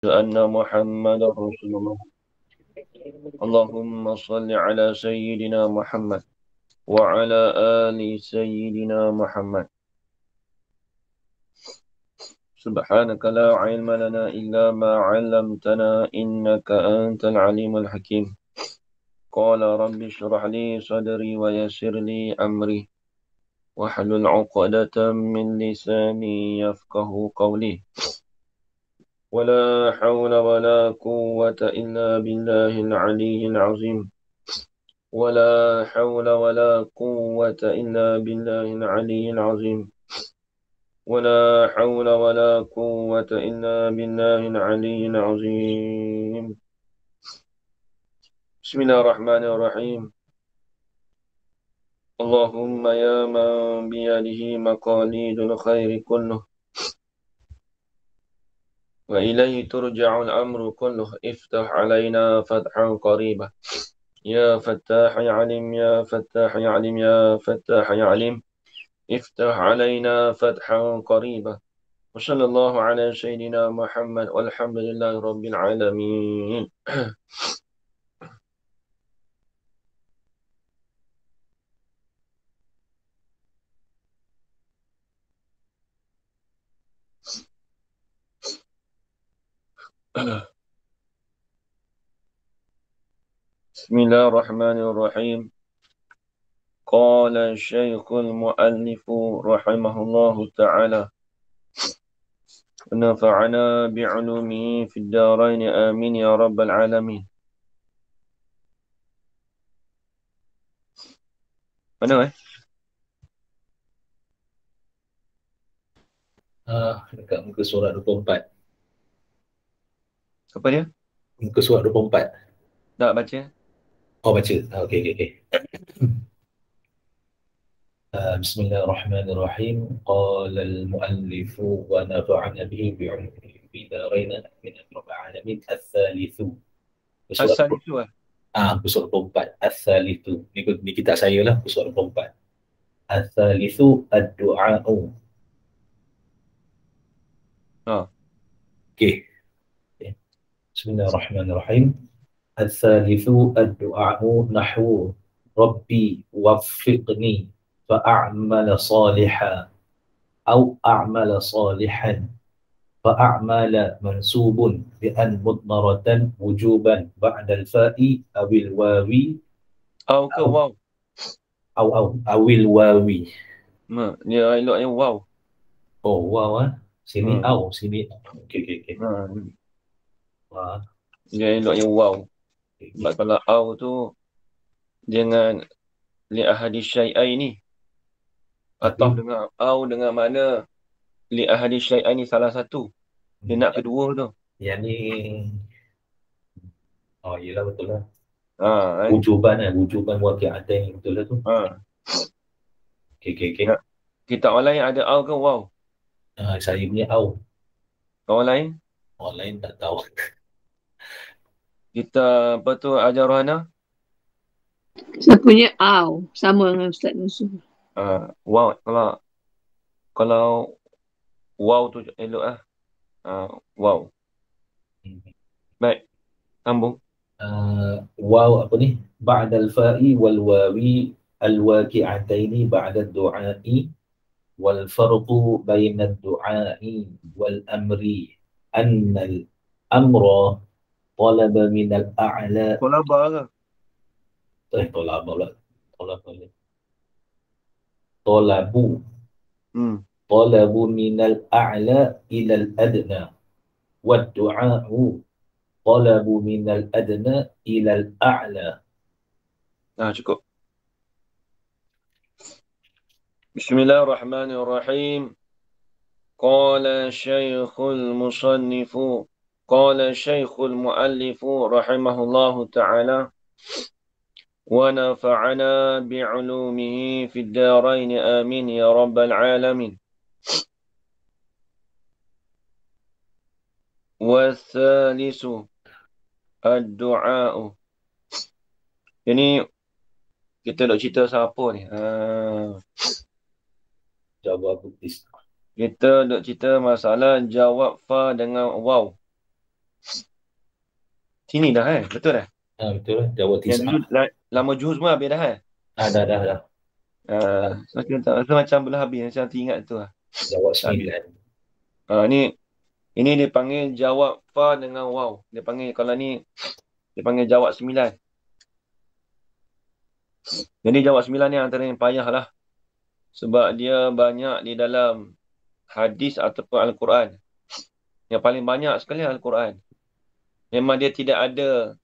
أن محمد رسول الله. اللهم صل على سيدنا محمد وعلى آل سيدنا محمد. سبحانك لا علم لنا إلا ما علمتنا إنك أنت العليم الحكيم. قال رب اشرح لي صدري ويسر لي أمري واحلل عقدة من لساني يفقه قولي. ولا حول ولا قوة إلا بالله العلي العظيم. ولا حول ولا قوة إلا بالله العلي العظيم. ولا حول ولا قوة إلا بالله العلي العظيم. بسم الله الرحمن الرحيم. اللهم يا من بيده مقاليد الخير كله وإليه ترجع الأمر كله افتح علينا فتحا قريبا. يا فتاح يا عليم يا فتاح يا عليم يا فتاح يا عليم افتح علينا فتحا قريبا. وصلى الله على سيدنا محمد والحمد لله رب العالمين. بسم الله الرحمن الرحيم. قال الشيخ المؤلف رحمه الله تعالى ونفعنا بعلومه في الدارين آمين يا رب العالمين. Mana Dekat muka surat 24. Apa dia? Muka surat 24. Tak baca. Oh, baca. Okey. Bismillahirrahmanirrahim. Qala al-muallif wa nafa'ana bihi bi'ulumihi fi daraina min rabbil alamin. Ats-tsalitsu. Surat Asal itu muka surat 24. Ats-tsalitsu. Ni kitab saya lah, muka surat 24. Ats-tsalitsu ad-du'a'u. Ha. Okey. Bismillahirrahmanirrahim. الثالث الدعاء نحو ربي وفقني فأعمل صالحا أو أعمل صالحا فأعمل منسوب بأن مضمرة وجوبا بعد الفاء أو الواو Au ke أو wow? أو الواو. Dia eloknya wow. Oh, wow Sini Hmm. أو sini. Okey. Ha. Wah. Dia eloknya wow. Sebab kalau au tu dengan li ahadi syai'ai ni atau Tapi dengan au dengan mana li ahadi syai'ai ni salah satu. Dia nak kedua tu. yang ni, oh iyalah betul lah. Ha, kan? Wujuban waqi'atain betul lah tu. Ha. Okey. Nak kitab orang lain ada au ke wow? Saya punya au. Orang lain Orang lain tak tahu. kita apa tu ajar rohana? Saya punya aw. Sama dengan Ustaz Nusul. Wow. Kalau wow tu elok lah. Wow. Baik. Sambung. Waw apa ni? Ba'dal fa'i wal wawi al-waqi'ataini ba'da du'a'i wal farqu baina du'a'i wal amri anna al-amra talaba min al-a'la. Kolaba ke? Talaba pula. Talabu. Talabu min al-a'la ila al-adna. Wa du'a'u talabu min al-adna ila al-a'la. Cukup. Bismillahirrahmanirrahim. Qala syekhul musannifu qala syekhul muallifu rahimahullahu ta'ala wa nafa'ana bi'ulumihi fid darain amin ya rabbal alamin. Wathalisu ad-du'a'u. Ini kita nak cerita siapa ni? Jawab bukti. Kita nak cerita masalah jawab fa dengan waw. Sini dah betul dah. Betul lah. Jawab Yang dulu tis'ah. lama juhud semua habis dah Dah. so, kita tak rasa macam belum habis. Macam teringat tu lah. Jawab Tak habis. 9. Ini dia panggil jawab fa dengan waw. Dia panggil, kalau ni, dia panggil jawab 9. Jadi jawab 9 ni antara yang payah lah. Sebab dia banyak di dalam hadis ataupun Al-Quran. Yang paling banyak sekali Al-Quran. Memang dia tidak ada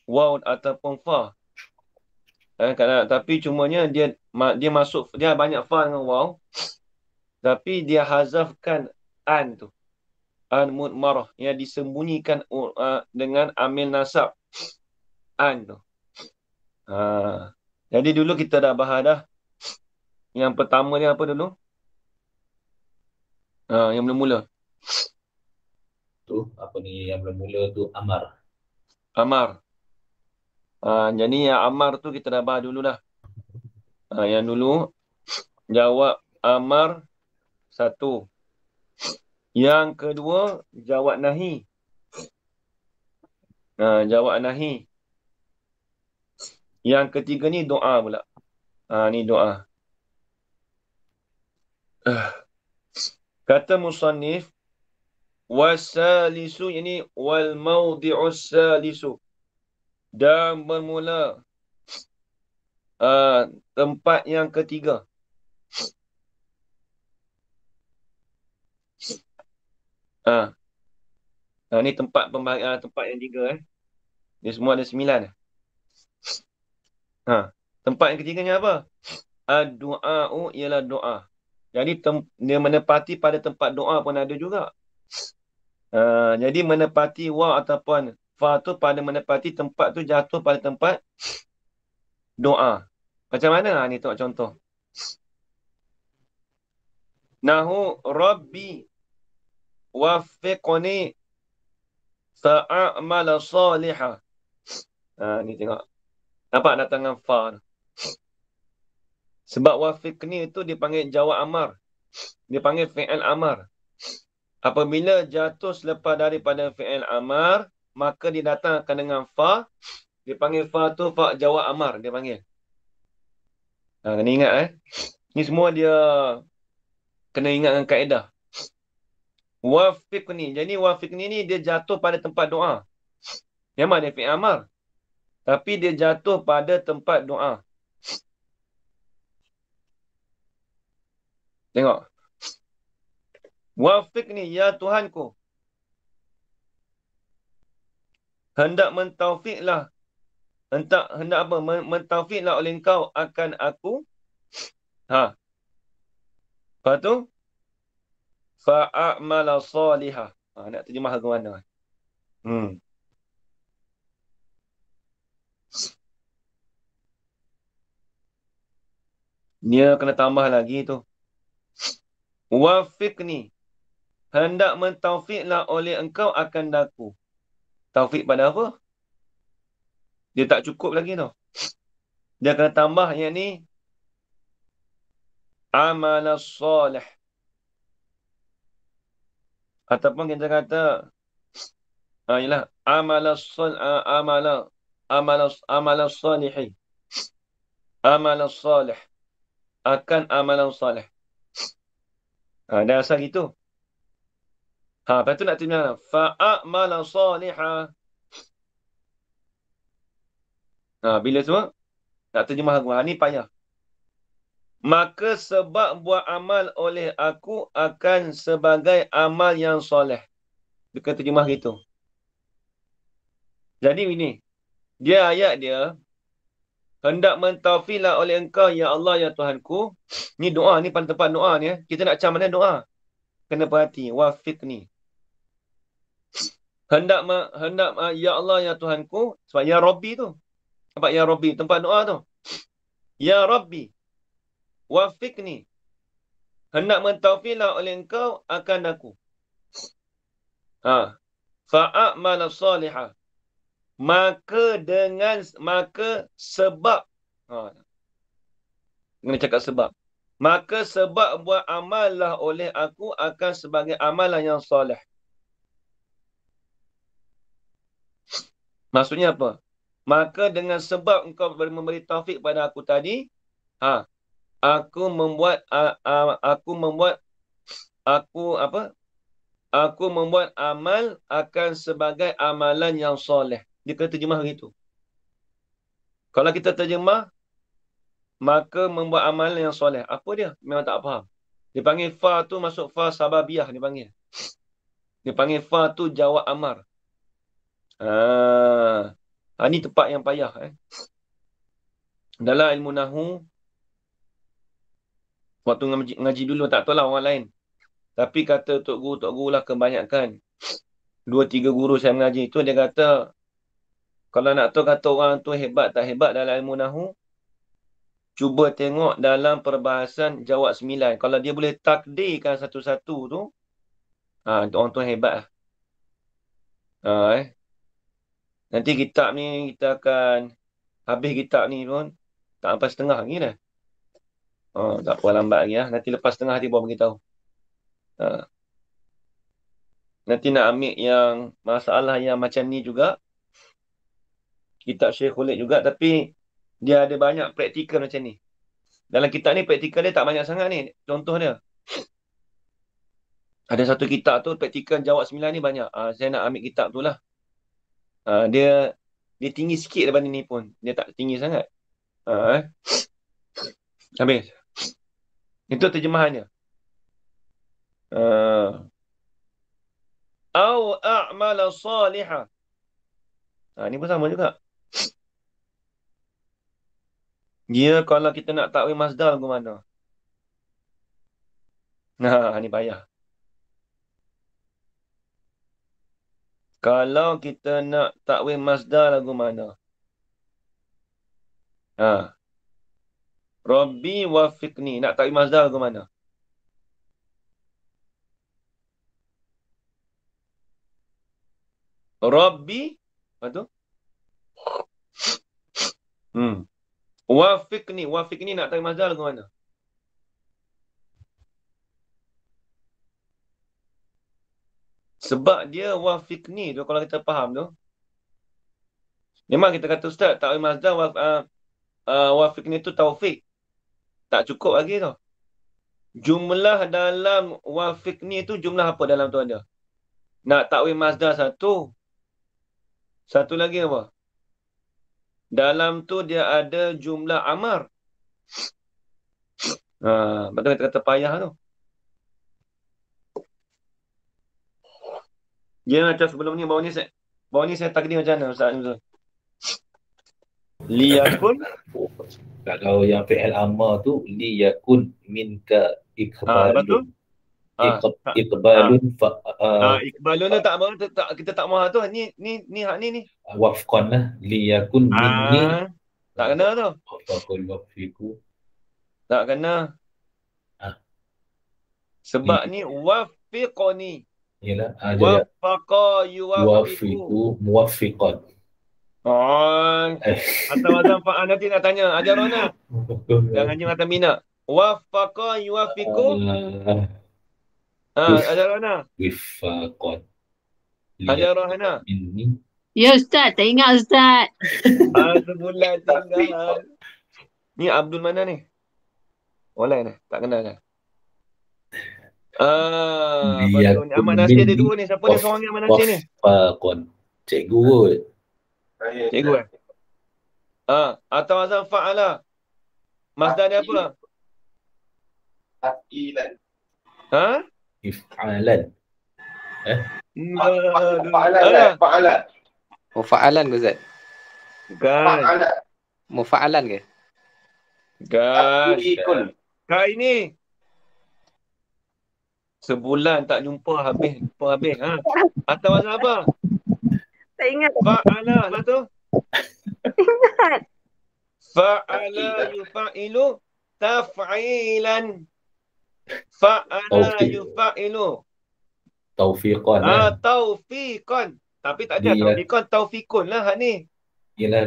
waw ataupun fa. Tapi cumanya dia masuk, dia banyak fa dengan waw. Tapi dia hazafkan an tu. An mudmarah. Yang disembunyikan dengan amil nasab. An tu. Jadi dulu kita dah bahas dah. Yang pertama ni apa dulu? Yang mula-mula. Tu, apa ni yang mula-mula tu Amar. Amar. Jadi yang Amar tu kita dah bahas dulu dah. Yang dulu, jawab Amar 1. Yang kedua, jawab Nahi. Jawab Nahi. Yang ketiga ni doa pula. Ni doa. Kata musannif, wasalisu, ini wal mawdi'us salisu. Dan bermula tempat yang ketiga. Ni tempat tempat yang 3 Dia semua ada 9. Tempat yang ketiganya apa? Ad-du'a'u ialah doa. Jadi dia menepati pada tempat doa pun ada juga. Jadi menepati wa ataupun fa tu pada menepati tempat tu jatuh pada tempat doa. Macam mana? Ni tengok contoh. Nahu Rabbi waffiqni fa'amala salihah. Ni tengok. Nampak datangan fa tu. Sebab wafiqni itu dipanggil jawab amar. Dipanggil fi'il amar. Apabila jatuh selepas daripada fi'il amar, maka didatangkan dengan fa. Dipanggil fa tu fa jawab amar. Dia panggil. Kena ingat Ni semua dia kena ingat dengan kaedah. Wafiqni. Jadi wafiqni ni dia jatuh pada tempat doa. Memang dia fi'il amar. Tapi dia jatuh pada tempat doa. Tengok. Wafiqni ya Tuhanku. Hendak mentaufiklah. Hendak apa? Mentaufiklah oleh engkau akan aku. Lepas tu. Fa'amala salihah. Nak terjemah ke mana? Dia kena tambah lagi tu. Wafiqni. Hendak mentaufiklah oleh engkau akan daku. Taufik pada apa? Dia tak cukup lagi tu. Dia kena tambah yang ni. Amalas salih. Ataupun kita kata. Ialah. Amalas salihi. Amalas salih. Akan amalan salih. Dah asal gitu. Lepas tu nak terjemah. Fa'amala salihah. Bila semua nak terjemah aku. Ni payah. Maka sebab buat amal oleh aku akan sebagai amal yang soleh. Dia kena terjemah gitu. Jadi ini. Dia ayat dia. Hendak mentaufiklah oleh engkau ya Allah ya Tuhanku. Ni doa ni pada tempat doa ni. Kita nak macam mana doa? Kena perhati. Wafiqni. Hendak ya Allah ya Tuhanku. Sebab ya Rabbi tu. Nampak ya Rabbi. Tempat doa tu. Ya Rabbi. Wafiqni. Hendak mentaufiklah oleh engkau akan aku. Fa'amala salihah. Maka sebab. Kena cakap sebab. Maka sebab buat amallah oleh aku akan sebagai amalan yang soleh. Maksudnya apa? Maka dengan sebab engkau memberi taufik pada aku tadi, aku membuat aku membuat amal akan sebagai amalan yang soleh. Dia kena terjemah begitu. Kalau kita terjemah, maka membuat amalan yang soleh. Apa dia? Memang tak faham. Dia panggil fa tu masuk fa sababiyah dia panggil. Dia panggil fa tu jawab amar. Ini tempat yang payah. Dalam ilmu nahu, waktu ngaji dulu tak tahulah orang lain. Tapi kata Tok Guru lah kebanyakan. 2-3 guru saya mengaji itu, dia kata, kalau nak tahu kata orang tu hebat tak hebat dalam ilmu nahu, cuba tengok dalam perbahasan jawab 9. Kalau dia boleh takdirkan satu-satu tu, orang tu hebat lah. Nanti kitab ni kita akan habis kitab ni pun tak sampai setengah lagi dah. Tak apa lambat lagi lah. Nanti lepas setengah nanti baru beritahu. Nanti nak ambil yang masalah yang macam ni juga. Kitab Syekh Khalid juga, tapi dia ada banyak praktikal macam ni. Dalam kitab ni praktikal dia tak banyak sangat ni. Contoh dia. Ada satu kitab tu praktikal jawab 9 ni banyak. Saya nak ambil kitab tu lah. Dia tinggi sikit daripada ni pun. Dia tak tinggi sangat. Habis. Itu terjemahannya. Au a'mala salihah. Ni pun sama juga. Dia kalau kita nak takwil masdar lagu mana? Ni payah. Kalau kita nak takwil masdar lagu mana? Rabbi wafiqni. Nak takwil masdar lagu mana? Rabbi. Apa tu? Wafiqni. Wafiqni nak takwil masdar lagu mana? Sebab dia wafiqni tu, kalau kita faham tu, memang kita kata ustaz, takwil masdar wafiqni tu taufik. Tak cukup lagi tu. Jumlah dalam wafiqni tu jumlah apa dalam tu ada? Nak takwil masdar satu. Satu lagi apa? Dalam tu dia ada jumlah amar. Betul kita kata payah tu. Dia macam sebelum ni, bawah ni saya takdir macam mana Ustaz Nuzul? Liyakun. Kalau yang fi'il amar tu liyakun minka ikbalun. Ikbalun ikbalun tak apa, kita tak mahu tu. Ni hak ni. Wafqan lah. Liyakun minni. Tak kena tu. Wafaqul wafiqu. Tak kena. Sebab ni wafiqani. Yalah, wafaqa yuwafiqu muwafiqan. Atau azam fa'al nanti nak tanya ajar mana? Jangan jeng atas minat. Wafaqa yuwafiqu. Ajar mana? Wifaqan. Ajar mana? Ini. Ya Ustaz, tak ingat Ustaz. Sebulan tinggal. Ni Abdul mana ni? Online ni, tak kenal kan? Betul ni. Ahmad Nasir ada dua ni. Siapa ni seorang ni Ahmad Nasir ni? Wafaqan. Cikgu kot. Cikgu atau azam fa'ala. Masdar dia apa? Fa'ilan. If'alan. Fa'alan. Mufa'alan ke Ustaz? Kan. Mufa'alan ke? Kan. Kak ini. Sebulan tak jumpa habis. Atau azam apa? Tak ingat. Fa'ala lah tu. Ingat. Fa'ala yufa'ilu taf'ilan. Fa'ala yufa'ilu Taufiqan. Taufiqan. Tapi tak ada taufiqan, taufiqun lah hak ni. Yalah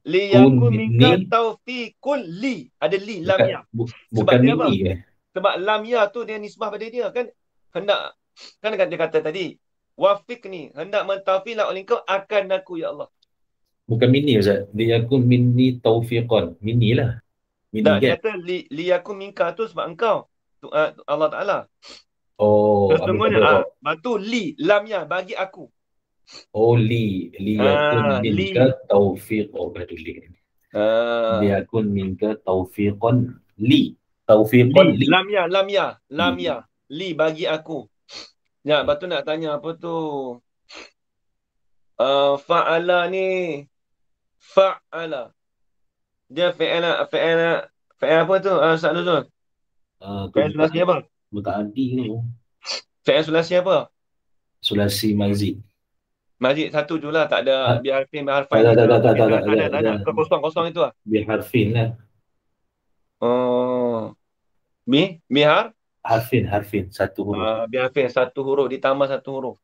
liyakun minka taufiqun li. Ada li, lam ya. Bukan minni ke? Sebab lam ya tu dia nisbah pada dia kan. Hendak. Kan dia kata tadi. wafiqni, hendak mentaufiqlah oleh engkau akan aku ya Allah. Bukan mini Ustaz. Liyakun minni taufiqan. Mini lah. Mini Tak, dia kan? kata liyakun minka tu sebab engkau. Allah Ta'ala. Oh, ambil Sesungguhnya, pada oh. lepas tu lam ya, bagi aku. Oh, liyakun Li. minka taufiq. Oh, ada li. Liyakun minka taufiqan li. Taufiqan li. Lam ya. Li bagi aku. Ya, lepas tu nak tanya apa tu? Fa'ala ni. Fa'ala. Dia fa'ala apa tu? Ustaz Nuzul? Fa'al sulasi apa? Muta'addi tu. Fa'al sulasi apa? Sulasi mazid. Mazid satu je lah. Tak ada biharfin, biharfain. Tak ada. Kosong-kosong itu lah. Biharfin lah. Oh. Bihar? Harfin. Satu huruf. Biharfin. Satu huruf. Ditambah satu huruf.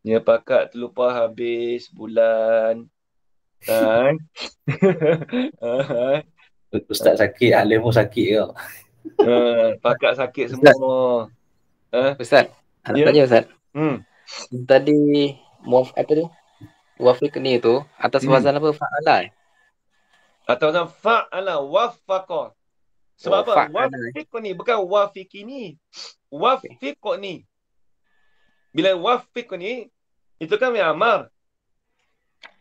Dia pakat terlupa habis bulan. Kan? Ustaz sakit. Alim pun sakit ke? Pakat sakit semua. Ustaz, nak Ya? tanya Ustaz. Tadi Apa tu? Wafiq ni tu atas wazan apa? Fa'ala. Atau fa'ala wafaqa. Sebab apa? Fa'ala. Wafiq ni bukan wafiqi ni. Wafiq ni. Bila wafiq ni itu kan amar.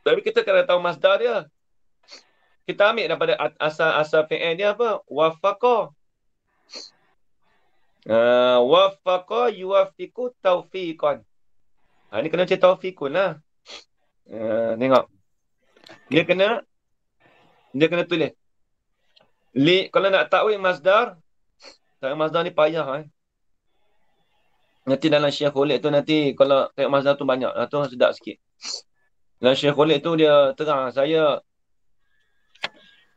Tapi kita kena tahu masdar dia. Kita ambil daripada asal fi'il dia apa? Wafaqa. Wafaqa yuwafiqu taufiqan. Ni kena macam taufiqun lah. Tengok. Dia kena tulis. Kalau nak takwil masdar, masdar ni payah. Nanti dalam Syekh Khalid tu nanti kalau tengok masdar tu banyak. Tu sedap sikit. Dalam Syekh Khalid tu dia terang. Saya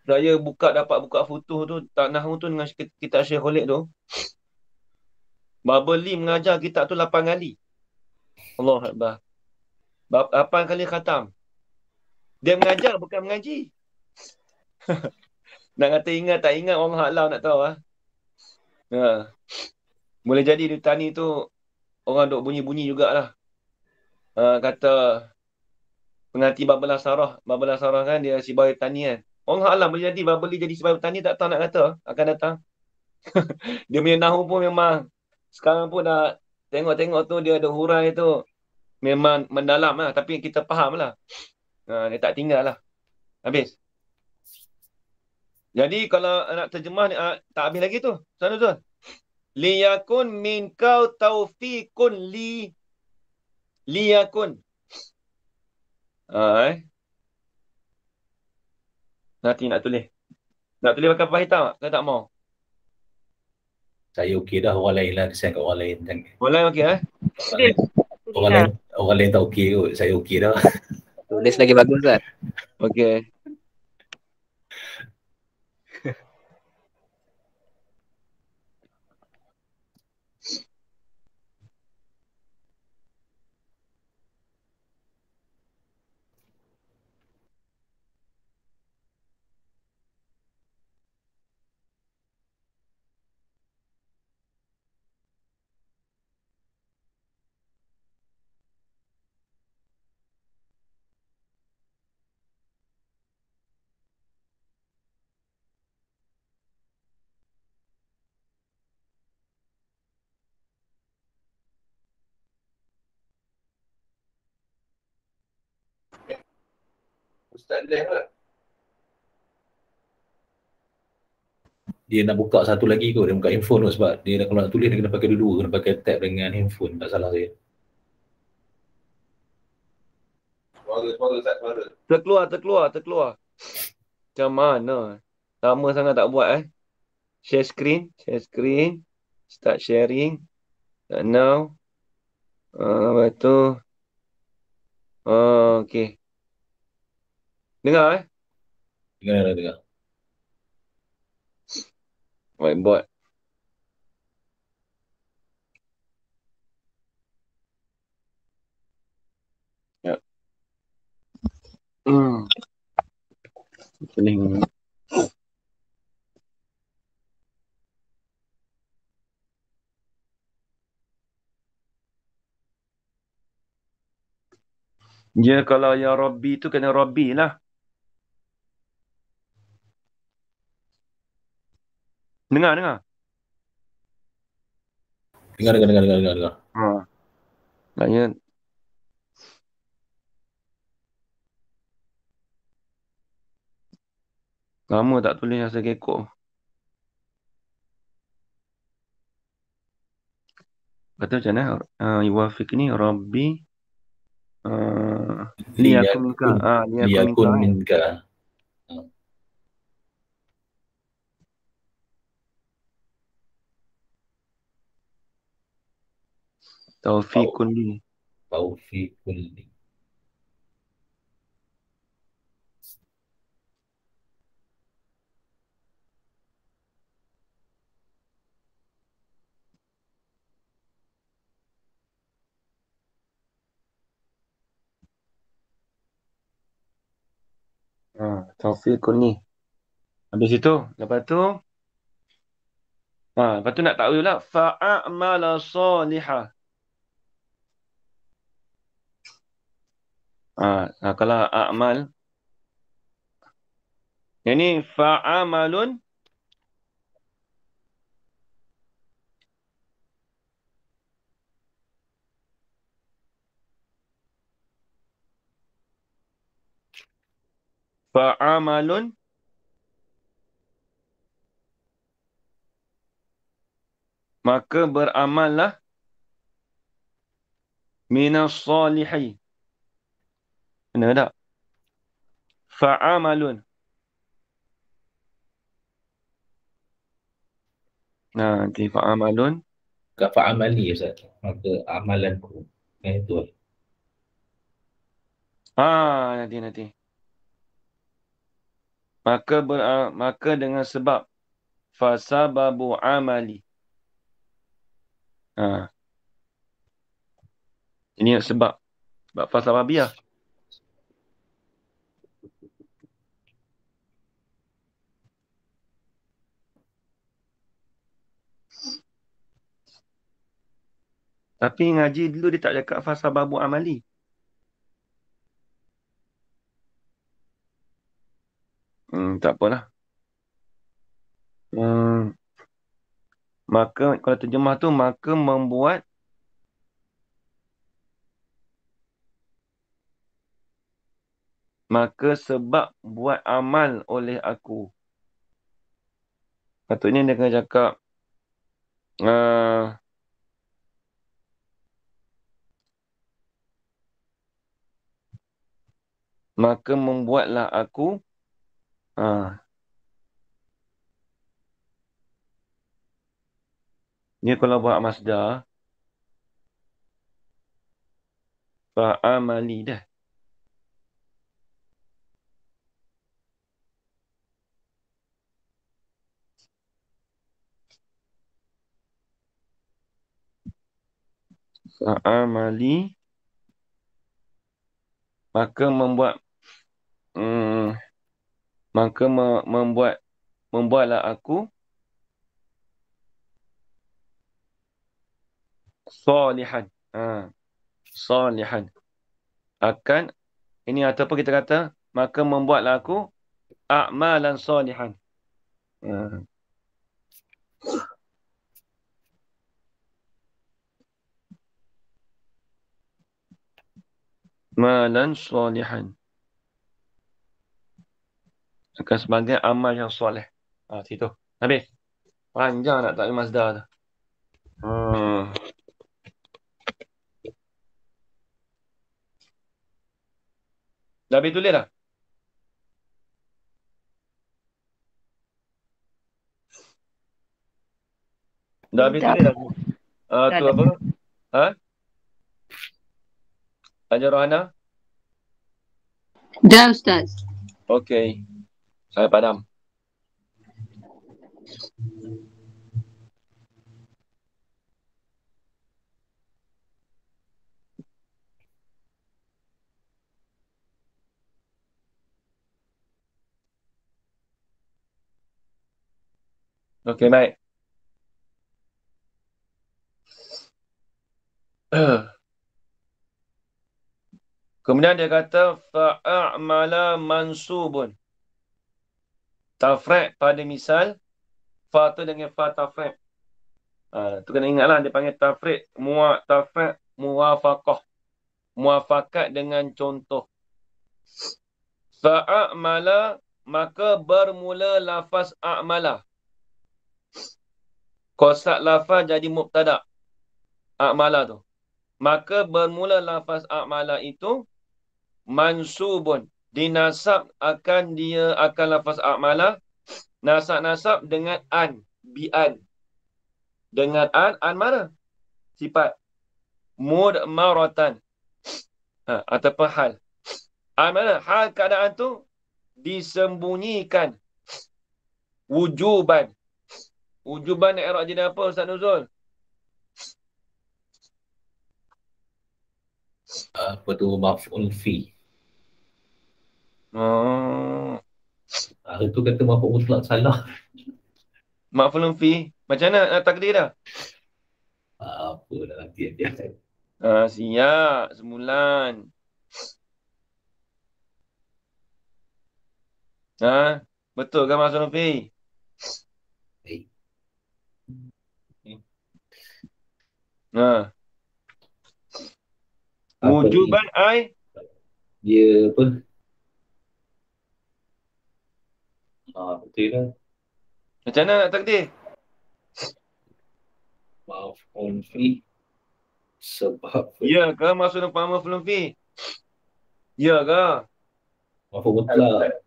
dapat buka foto tu, tak nahu tu dengan kitab Syekh Khalid tu. Babali mengajar kitab tu 8 kali. Allah Akbar. 8 kali khatam. Dia mengajar bukan mengaji. Nak kata ingat tak ingat Allah Alam nak tahu Boleh jadi di tani tu orang duk bunyi-bunyi jugalah. Kata penganti Babelah Sarah kan dia si bayi tani kan. Allah Alam boleh jadi Babali jadi si bayi tani tak tahu nak kata akan datang. Dia punya nahu pun memang sekarang pun dah tengok tu dia ada hurai tu memang mendalam lah. Tapi kita faham lah. Dia tak tinggal lah. Habis. Jadi kalau nak terjemah ni, tak habis lagi tu. Sana tu. Liyakun min kau taufiqun liyakun. Nanti nak tulis. Nak tulis pakai pahit hitam tak? Saya tak mau. Saya okey dah, orang lain lah. Saya kat orang lain. Orang lain okey Orang lain tak okey kot. Saya okey dah. Tulis lagi bagus Ustaz. Okey. Ustaz left lah. Dia nak buka satu lagi kot. Dia buka handphone kot sebab dia kalau nak tulis dia kena pakai dua-dua. Kena pakai tab dengan handphone. Tak salah saya. Suara Ustaz. Terkeluar. Macam mana? Lama sangat tak buat Share screen. Start sharing. Now. Lepas tu. Okay. Dengar Dengar. Whiteboard. Ya. Pening. Dia kalau ya Rabbi tu kena Rabbi lah. Dengar, dengar. Dengar. Ha. Maknanya lama tak tulis rasa kekok. Kata macam mana? Yuwafiq ni Rabbi liyakun minka. Liyakun minka. Liyakun minka. Taufiqun li. Taufiqun li. Taufiqun li. Habis itu, lepas tu nak tahu lah fa'amala salihah. Kalau a'mal yang ni fa'amalun fa'amalun maka beramallah minas salihin. Benar tak? Fa'amalun. Nanti fa'amalun. Kat fa'amali Ustaz. Maka amalanku. Itu. Nanti. Maka dengan sebab fasababu amali. Ini sebab fasababiyah. Tapi ngaji dulu dia tak cakap fasababu amali. Tak apalah. Maka kalau terjemah tu maka membuat maka sebab buat amal oleh aku. Patutnya dia kena cakap maka membuatlah aku dia kalau buat masdar fa'amali dah. Fa'amali maka membuatlah aku salihan. Salihan. Akan ini ataupun kita kata maka membuatlah aku a'malan salihan. Malan salihan. Akan sebagai amal yang soleh. Situ. Habis. Panjang nak tak masdar tu. Dah habis tulis dah? Dah habis tulis dah? Tu apa? Hajar Rohana? Dah Ustaz. Okey. Saya padam. Okey, baik. Kemudian dia kata fa'amala mansubun. Tafriq pada misal, fa tu dengan fa tafriq. Tu kena ingatlah dia panggil tafriq, tafriq muwafaqah. Muafakat dengan contoh. Fa'amala, maka bermula lafaz a'mala. Kosak lafaz jadi mubtada. A'mala tu. Maka bermula lafaz a'mala itu mansubun. Dinasab akan lafaz a'mala. Nasab dengan an. Bi'an. Dengan an mana? Sifat. Mudmaratan. Ataupun hal. An mana? Hal keadaan tu disembunyikan. Wujuban. Wujuban i'rab jadi apa Ustaz Nuzul? Apa tu maf'ul fi. Itu kata maf'ul mutlak salah. Maf'ulun fi. Macam mana nak takdir dah? Apa dah nanti dia. Siap. Semulan. Betul kan maf'ulun fi? Wujuban ai. Dia apa? Betul lah. Macam mana nak takdir? Maf'ul fi. Sebab Ya ke maksud maf'ulun fi? Ya ke? maf'ul mutlak.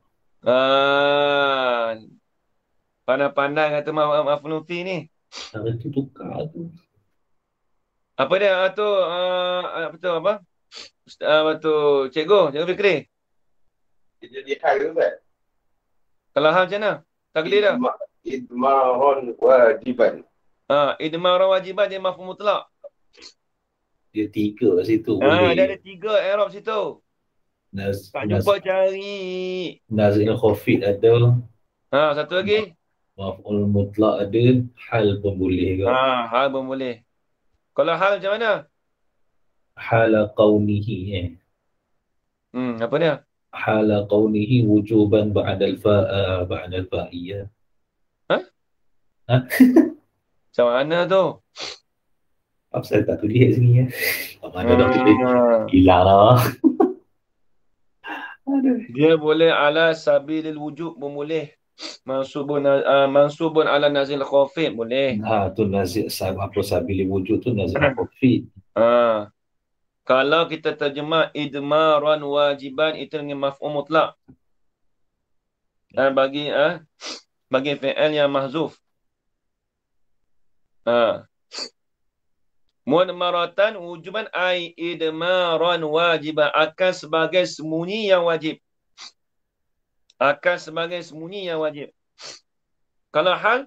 Pandai-pandai kata maf'ulun fi ni. Cara tu tukar tu. Apa dia tu apa tu apa? Apa tu cikgu Fikri. Dia jadi hal ke kan? Kalau hal macam mana? Takdir dah. Idmaron wajiban. Idmaran wajiban dia maf'ul mutlak. Dia 3 situ. Dia ada 3 i'rab situ. Tak jumpa cari. Nazil khafid ada. Satu lagi. Maf'ul mutlak ada. Hal pun boleh ke? Hal pun boleh. Kalau hal macam mana? Hala qawnihi. Apa dia? Hala qawnihi wujuban ba'dal fa'iyah. Macam mana tu? Apa saya tak tulis kat sini ya? Mana dah tulis? Hilang lah. Dia boleh ala sabilil wujub pun boleh. Mansubun ala nazil khafid boleh. Tu nazil apa sabilil wujud tu nazil khafid. Kalau kita terjemah idmaran wajiban itu dengan maf'ul mutlak. Dan bagi fi'il yang mahzuf. Mudmaratan wujuban ai idmaran wajiban akan sebagai sembunyi yang wajib. Akan sebagai sembunyi yang wajib. Kalau hal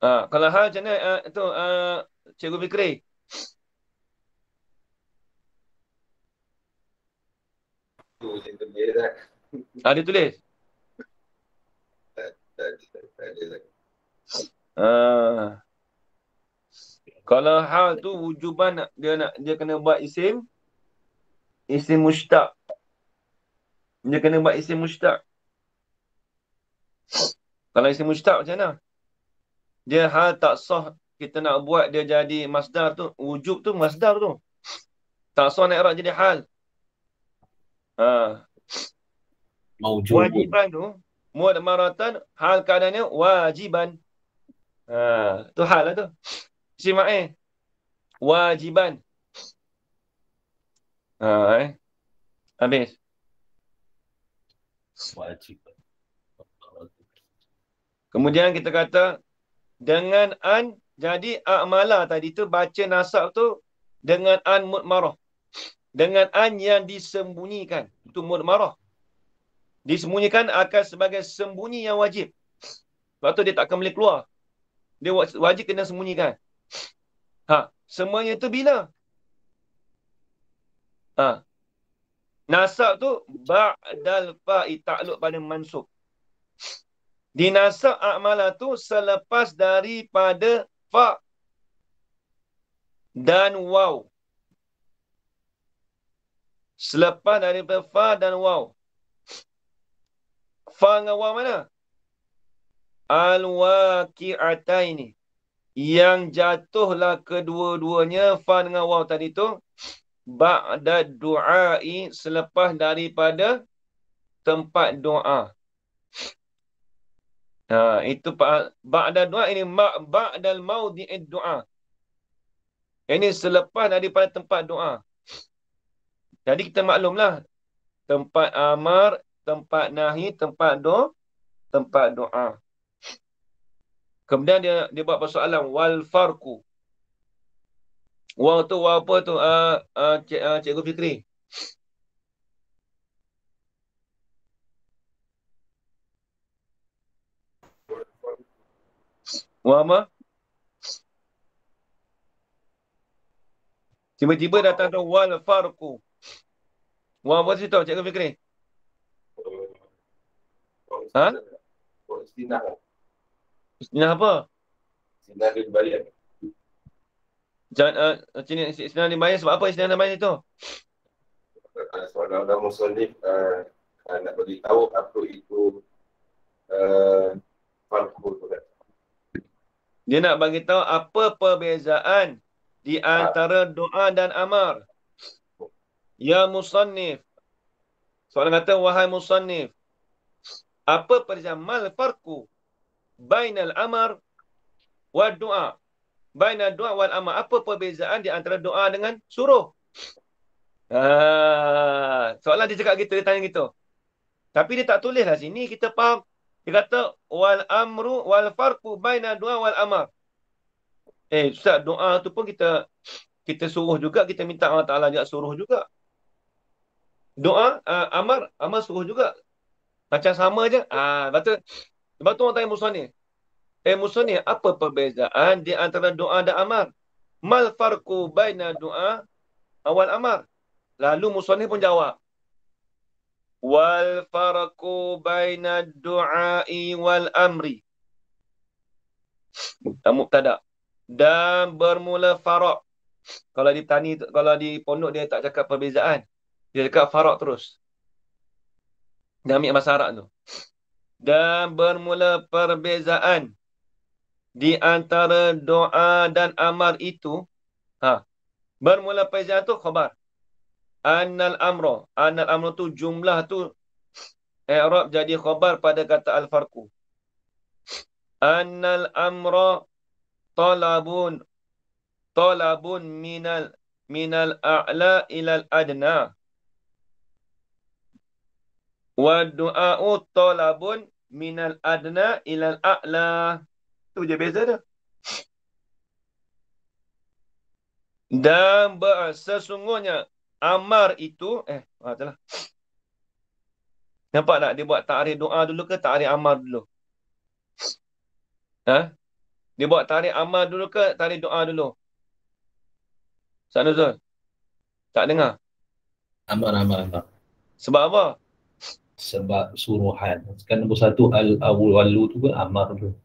macam mana itu Cikgu Fikri? Dia tulis. Kalau hal tu wujuban dia kena buat isim mushtaq. Dia kena buat isim mushtaq. Kalau isim mushtaq macam mana? Dia hal tak sah kita nak buat dia jadi masdar tu, wujub tu masdar tu. Tak sah nak i'rab jadi hal. Wajiban tu mudmaratan hal keadaannya wajiban. Tu hal lah tu. Isim wajiban. Habis. Wajiban. Kemudian kita kata dengan an, jadi a'mala tadi tu baca nasab tu dengan an mudmarah. Dengan an yang disembunyikan. Itu mudmarah. Disembunyikan akan sebagai sembunyi yang wajib. Sebab tu dia tak akan boleh keluar. Dia wajib kena sembunyikan. Semuanya tu bila? Nasab tu ba'dal fa'i ta'alluq pada mansub. Dinasab a'mala tu selepas daripada fa dan waw. Selepas daripada fa dan waw. Fa dengan waw mana? Al-waqi'ataini. Yang jatuhlah kedua-duanya fa dengan waw tadi tu ba'da du'ai, selepas daripada tempat doa. Itu ba'da doa, ini ba'dal maudhi'id doa. Ini selepas daripada tempat doa. Jadi kita maklumlah tempat amar, tempat nahi, tempat doa. Kemudian dia buat persoalan wal farqu. Waw tu waw apa tu? Cikgu Fikri. Waw apa? Tiba-tiba datang tu wal farqu. Waw apa situ Cikgu Fikri? Ha? Istinah. Istinah apa? Istinah dia balik. Istinah dibayar sebab apa istinah dibayar itu? Seorang musonif nak bagi tahu apa itu farqu tu kan. Dia nak bagi tahu apa perbezaan di antara doa dan amar. Ya musannif. Soalan kata, wahai musannif, apa perbezaan mal farqu bainal amar wa doa? Bainal doa wal amar. Apa perbezaan di antara doa dengan suruh? Soalan dia cakap gitu, dia tanya gitu. Tapi dia tak tulis lah sini, kita faham. Dia kata, wal amru wal farqu bainal doa wal amar. Ustaz, doa tu pun kita suruh juga, kita minta Allah Ta'ala juga suruh juga. Doa, amar suruh juga. Macam sama je. Lepas tu orang tanya musannif. Musannif, apa perbezaan di antara doa dan amar? Mal farqu baina doa wal amar. Lalu musannif pun jawab. Wal farqu baina du'ai wal amri. Mubtada. Dan bermula faraq. Kalau di tani, kalau di pondok dia tak cakap perbezaan. Dia cakap faraq terus. Dia ambil bahasa Arab tu. Dan bermula perbezaan di antara doa dan amar itu. Bermula perbezaan tu khabar. Annal amro tu jumlah tu i'rab jadi khabar pada kata al-farqu. Annal amro talabun minal a'la ilal adna. Wa du'a'u talabun minal adna ilal a'la. Tu je beza dia. Dan sesungguhnya amar itu itulah. Nampak tak dia buat ta'rif doa dulu ke ta'rif amar dulu? Dia buat ta'rif amar dulu ke ta'rif doa dulu? Ustaz Nuzul? Tak dengar? Amar. Sebab apa? Sebab suruhan. Kan nombor satu al-awwalu tu kan amar tu.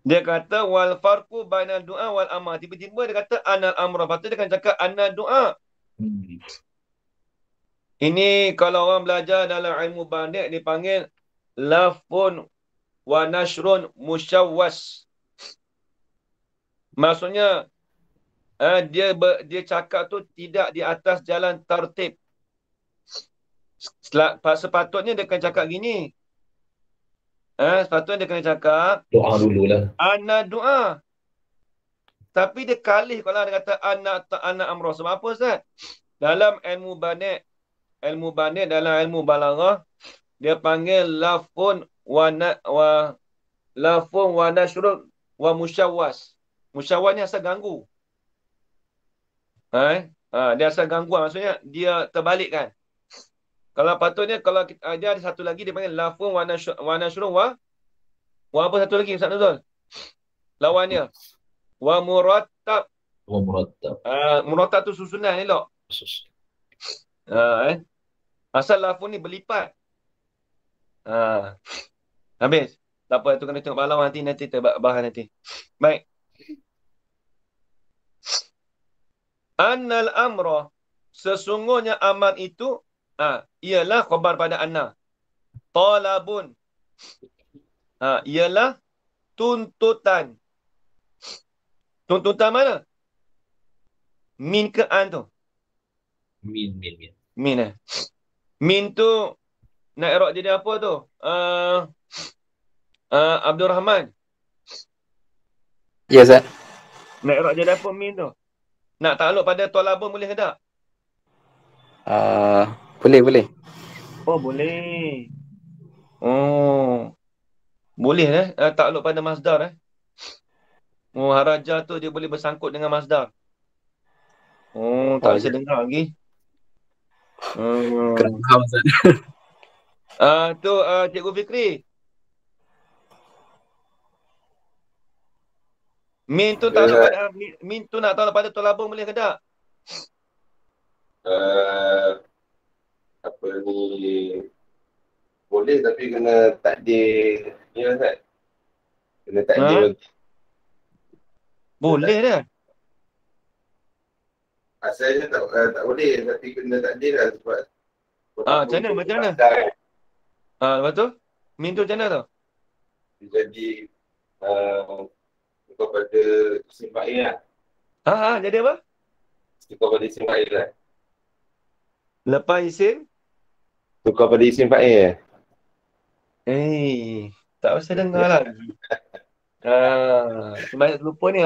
Dia kata wal farqu bainal du'a wal amar. Tiba-tiba dia kata anal amra. Lepas tu dia akan cakap anal doa. Ini kalau orang belajar dalam ilmu bandik dipanggil lafun wa nashrun musyawwas. Maksudnya dia cakap tu tidak di atas jalan tertib. Sepatutnya dia akan cakap gini. Sepatutnya dia kena cakap Doa dululah. ana doa. Tapi dia kalih kalau dia kata ana amrah. Sebab apa Ustaz? Dalam ilmu bandik dalam ilmu balaghah dia panggil lafun wa nashrun wa musyawwas. Musyawwas ni asal ganggu. Dia asal gangguan, maksudnya dia terbalikkan. Kalau patutnya kalau dia ada satu lagi dia panggil lafun wa nashrun wa apa satu lagi Ustaz Nuzul? Lawannya wa murattab. Murattab tu susunan elok. Asal lafun ni berlipat. Habis. Tak apa, tu kena tengok balau nanti terbahas nanti. Baik. Annal amra, sesungguhnya amar itu ialah khabar pada anna. Talabun ialah tuntutan. Tuntutan mana? Min ke an tu? Min. Min Min tu nak i'rab jadi apa tu? Abdul Rahman. Ya, Ustaz. Nak i'rab jadi apa min tu? Nak takluk pada talabun boleh ke tak? Boleh. Oh, boleh. Oh. Boleh takluk pada masdar Oh, haraja tu dia boleh bersangkut dengan masdar. Oh, tak bisa dengar lagi. Kurang faham, Ustaz. Tu Cikgu Fikri. Min tu takluk pada min tu nak takluk pada talabun boleh ke tak? Apa ni, boleh tapi kena takdir ni Ustaz. Kena takdir Boleh dah. asalnya tak boleh tapi kena takdir lah sebab macam mana? Lepas tu min tu macam mana tu? jadi kepada isim fa'il lah. Jadi apa? Kepada isim fa'il lah. Lepas isim Tukar pada isim fa'il. tak usah dengar lagi. Banyak terlupa ni.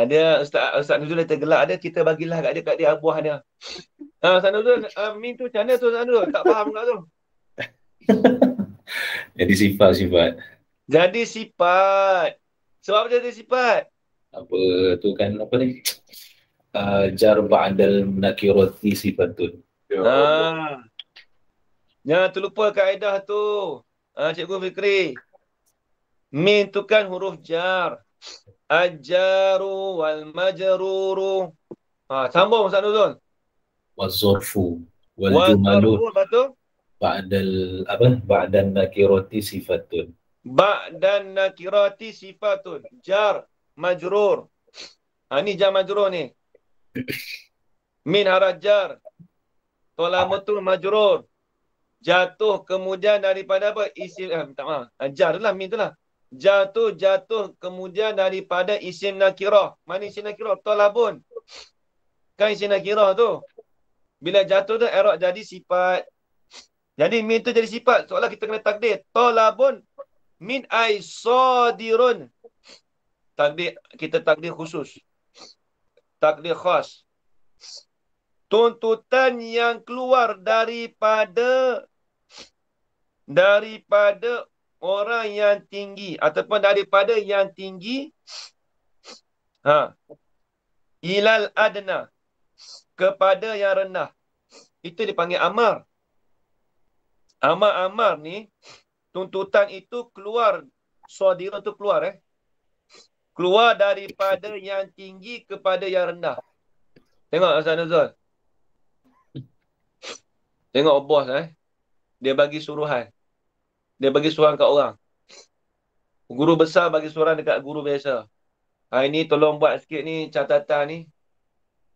Dia Ustaz Nuzul dah tergelak dia, kita bagilah kat dia abuah dia. Ustaz Nuzul, min tu macam mana tu Ustaz Nuzul? Tak faham pula tu. Jadi sifat. Jadi sifat. Sebab apa jadi sifat? Apa tu kan apa ni? Jar ba'dal nakirati sifatun. Jangan terlupa kaedah tu. Cikgu Fikri. Min tu kan huruf jar. Al-jaru wal majruru. Sambung Ustaz Nuzul. Wazorfu wal jumalu ba'dal nakirati sifatun. Ba'dan nakirati sifatun. Jar, majrur. Ni jar majrur ni. Min haraj jar. Tolamatul majrur. Jatuh kemudian daripada apa? Isim, jar tu lah, min tu lah. Jatuh kemudian daripada isim nakirah. Mana isim nakirah? Tolabun. Kan isim nakirah tu. Bila jatuh tu, i'rab jadi sifat. Jadi min tu jadi sifat. Soalnya kita kena takdir. Tolabun min ay sadirun. Kita takdir khusus. Takdir khas. Tuntutan yang keluar daripada orang yang tinggi ataupun daripada yang tinggi ilal adna kepada yang rendah. Itu dipanggil amar. Amar ni tuntutan itu keluar, sadirun tu keluar keluar daripada yang tinggi kepada yang rendah. Tengok Ustaz Nuzul. Tengok bos dia bagi suruhan. Dia bagi suruhan kat orang. Guru besar bagi suruhan dekat guru biasa. Ini tolong buat sikit ni catatan ni.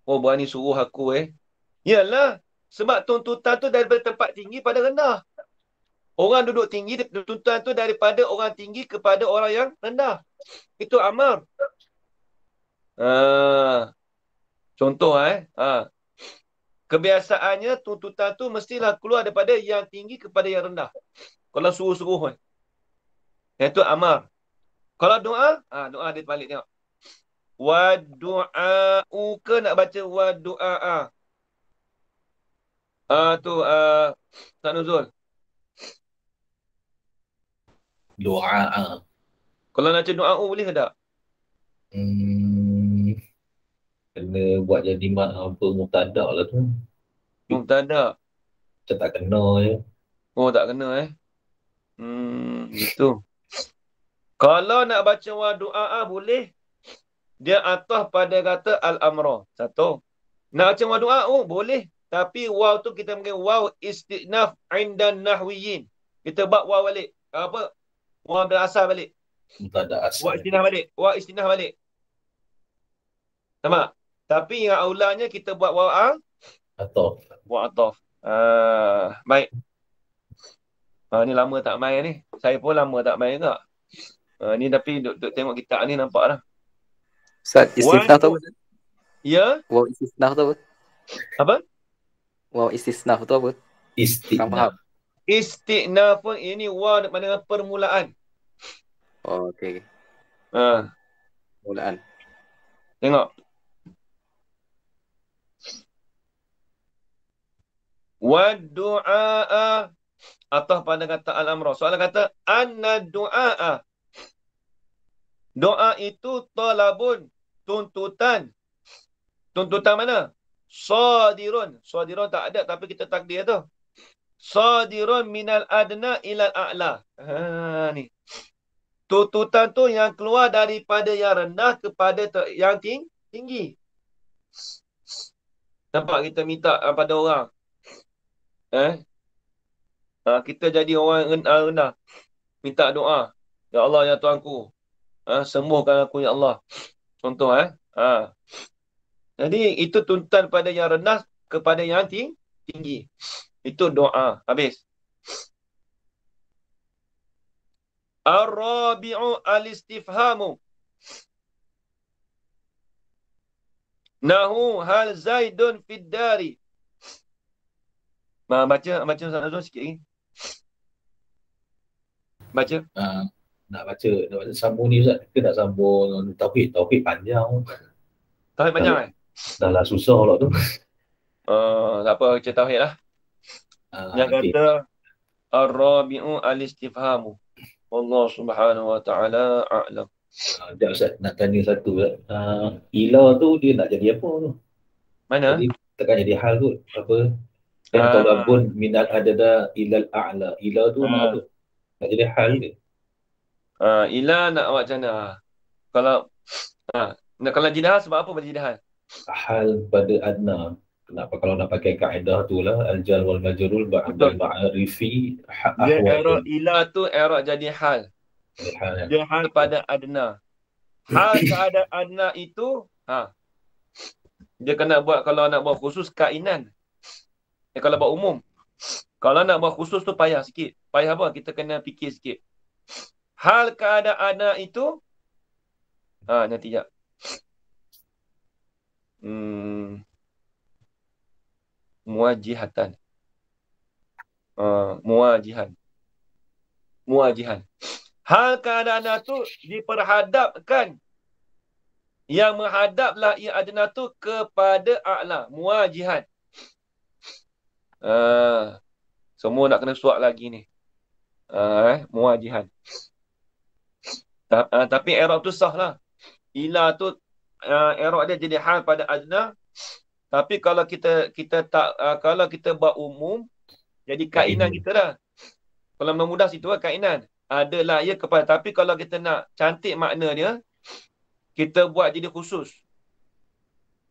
Oh, berani suruh aku Yalah, sebab tuntutan tu daripada tempat tinggi pada rendah. Orang duduk tinggi, tuntutan tu daripada orang tinggi kepada orang yang rendah. Itu amar. Contoh kebiasaannya tuntutan tu mestilah keluar daripada yang tinggi kepada yang rendah. Kalau suruh-suruh itu amar. Kalau doa, doa dia balik tengok. Wa du'a'u ke nak baca wa du'a'a? Tu Ustaz Nuzul. Doa. Kalau nak baca du'a'u boleh ke tak? Kena buat jadi mubtada lah tu. Mubtada. Macam tak kena je. Oh, tak kena gitu. Kalau nak baca wa du'a'a boleh. Dia atas pada kata al-amra. Satu. Nak baca wa du'a'u boleh. Tapi waw tu kita panggil waw istinaf indan nahwiyin. Kita buat waw balik. Apa? Waw berasal balik. Mubtada asal. Waw istinaf balik. Sama. Tapi yang aulanya kita buat waw Atau Buat ataf. Baik. Ni lama tak main ni. Saya pun lama tak main juga. Ni tapi duk tengok kitab ni nampak dah. Ustaz, istisnah tu apa? Ustaz? Ya? Waw istisnah tu apa? Apa? Waw istisnah tu apa? Kurang faham. istiqna. Istiqna pun ini waw dengan permulaan. Oh, okey. Ha, Mulaan. tengok. Wa du'a atau pada kata al-amra. Soalan kata anna du'a. Doa itu talabun, tuntutan. Tuntutan mana? Sadirun. Sadirun tak ada tapi kita takdir tu. Sadirun minal adna ilal a'la. Ni. Tuntutan tu yang keluar daripada yang rendah kepada yang tinggi. Nampak kita minta pada orang. Kita jadi orang rendah. Minta doa. Ya Allah, ya Tuanku. Sembuhkan aku, ya Allah. Contoh, Jadi, itu tuntutan pada yang rendah kepada yang tinggi. Itu doa. Habis. Ar-rabi'u al-istifhamu. Nahu hal Zaidun fid dari. Baca Ustaz Nazrul sikit lagi. Baca. Nak baca sambung ni Ustaz, ke nak sambung tauhid panjang. Tauhid panjang Dah lah susah pula tu. Tak apa, baca tauhid lah. Yang kata Ar-rabi'u al-istifhamu. Allah subhanahu wa ta'ala a'lam. Sekejap Ustaz, nak tanya satu Ustaz. Ila tu dia nak jadi apa tu? Mana? Jadi tekan jadi hal tu apa? Dan talabun minal adada ilal a'la. Ila tu nak apa? Nak jadi hal ke? Ila nak awak macam mana? Kalau jidah sebab apa pada jidah? Hal pada adna. Kenapa kalau nak pakai kaedah tu lah al-jar wal majrur ba'dal ma'arifi Dia ahwal. ila tu era jadi hal. Dia hal pada adna. Hal keadaan adna itu dia kena buat, kalau nak buat khusus kainan. Kalau buat umum. Kalau nak buat khusus tu payah sikit. Payah apa? Kita kena fikir sikit. Hal keadaan adna itu nanti jap. Muwajihatan. Muwajihan. Hal keadaan itu diperhadapkan. Yang menghadaplah ia adna tu kepada a'la. Muwajihan. Semua nak kena suak lagi ni. Muwajihan. Tapi i'rab tu sah lah. Ila tu i'rab dia jadi hal pada adna. Tapi kalau kita tak kalau kita buat umum, jadi kainan kita dah. Kalau mudah situ lah kainan. Adalah ia kepada. Tapi kalau kita nak cantik makna dia, kita buat jadi khusus.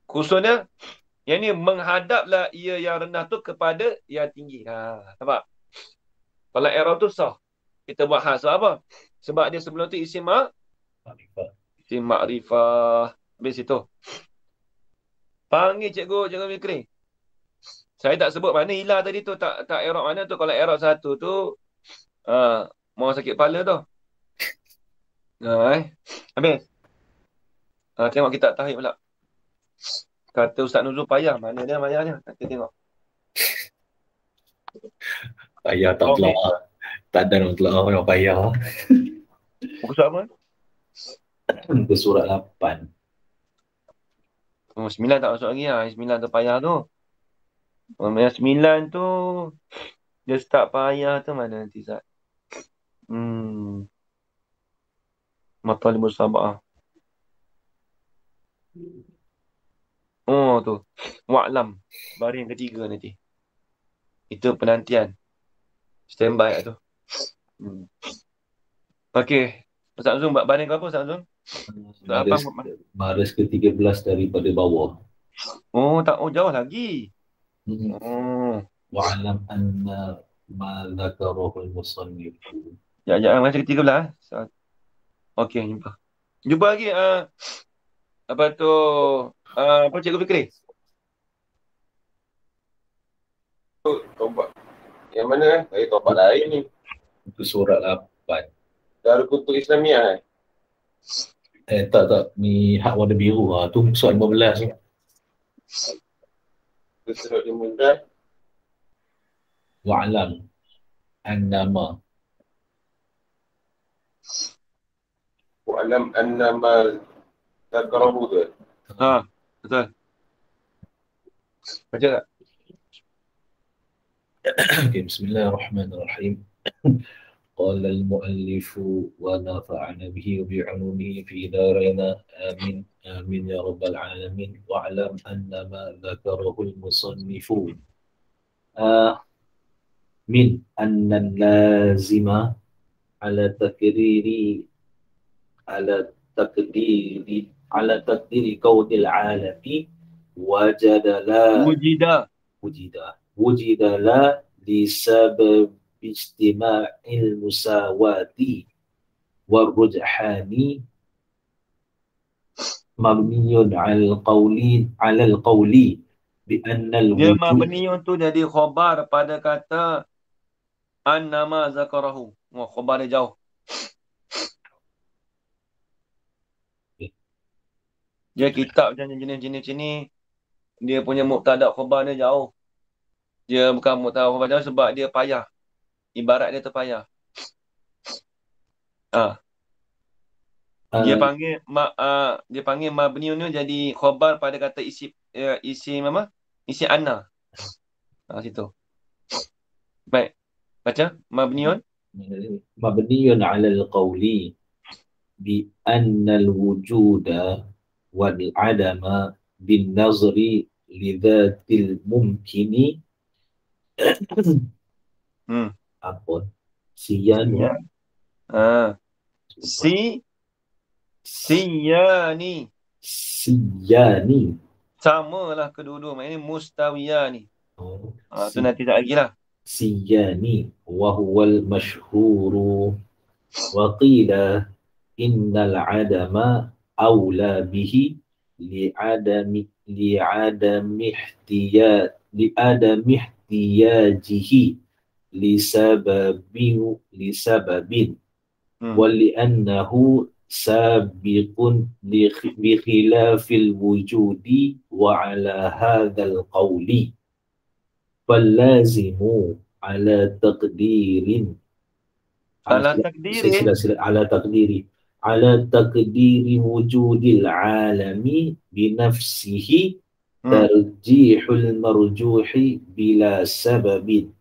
Khususnya, yang ni menghadaplah ia yang rendah tu kepada yang tinggi. Nampak? Kalau i'rab tu sah. Kita buat hal sebab apa? Sebab dia sebelum tu isim ma'rifah. Habis itu. Panggil cikgu Fikri. Saya tak sebut mana ila tadi tu, tak i'rab mana tu. Kalau i'rab satu tu mau sakit kepala tu. Habis. Tengok kita tahid pula. Kata Ustaz Nuzul payah. Mana dia payahnya? Kita tengok. Payah tak telah. Tak ada orang telah yang payah. Buku surat apa? Muka surat 8. 9 tak masuk lagi lah. 9 tu payah tu. Yang 9 tu dia start payah tu mana nanti Zat? Matalibus sab'ah. Oh tu. Wa'lam. Baris yang ketiga nanti. Itu penantian. Standby lah tu. Okey. Ustaz Azum buat baris ke apa Ustaz Azum? Baris ke-13 daripada bawah. Jauh lagi. Wa'alam anna ma dzakarahu al-musannif. Jangan baris ke-13. Okey, jumpa. Jumpa lagi apa tu? Apa Cikgu Fikri? Tobat. Yang mana tobat lain ni. Itu surat 8. Darul Kutub Islamiah Tak. Ni hak warna biru lah. Tu surat 15 ni. Itu surat 15. Wa'lam annama. Wa'lam annama zakarahu tu. Ha, betul. Baca tak? Okay, Bismillahirrahmanirrahim. قال المؤلف ونفعنا به وبعلومه في دارنا آمين آمين يا رب العالمين واعلم أن ما ذكره المصنف من أن اللازم على تقدير كون العالم وجد لا لسبب اجتماع المساواة والرجحان مبني على القول بأن Dia الوجود mabniun tu jadi khabar pada kata annama zakarahu. Oh, khabar dia jauh. Dia kitab macam jenis-jenis ni, dia punya mubtada khabar dia jauh. Dia bukan mubtada khabar jauh sebab dia payah. Ibarat dia terpayah. Dia panggil mabniun tu jadi khabar pada kata isi apa? Isi anna. Situ. Baik. Baca mabniun. مبني على القول بأن الوجود والعدم بالنظر لذات الممكن siyani siyani samalah kedua-dua, maknanya mustawiyani. Tu nanti tak lagi lah. siyani wa huwal masyhuru wa qila innal adama awla bihi li'adami ihtiyajihi lisababin ولأنه سابق بخلاف الوجود وعلى هذا القول فاللازم على تقدير على تقدير وجود العالم بنفسه ترجيح المرجوح بلا سبب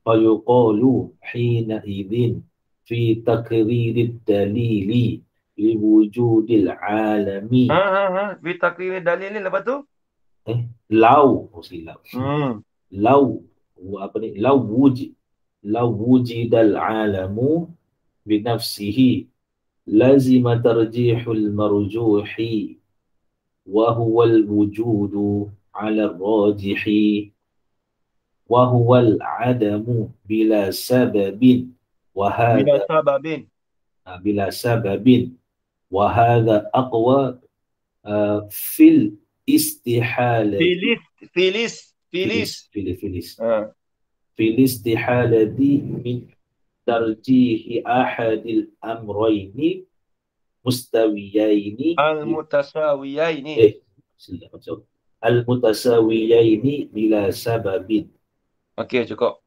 فيقال حينئذ في تقرير الدليل لوجود العالم في تقرير الدليل lepas tu لو وجد العالم بنفسه لازم ترجيح المرجوح وهو الوجود على الراجح وهو العدم بلا سبب وهذا أقوى في الاستحالة في الاستحالة من ترجيح أحد الأمرين المتساويين بلا سبب. Okey, cukup.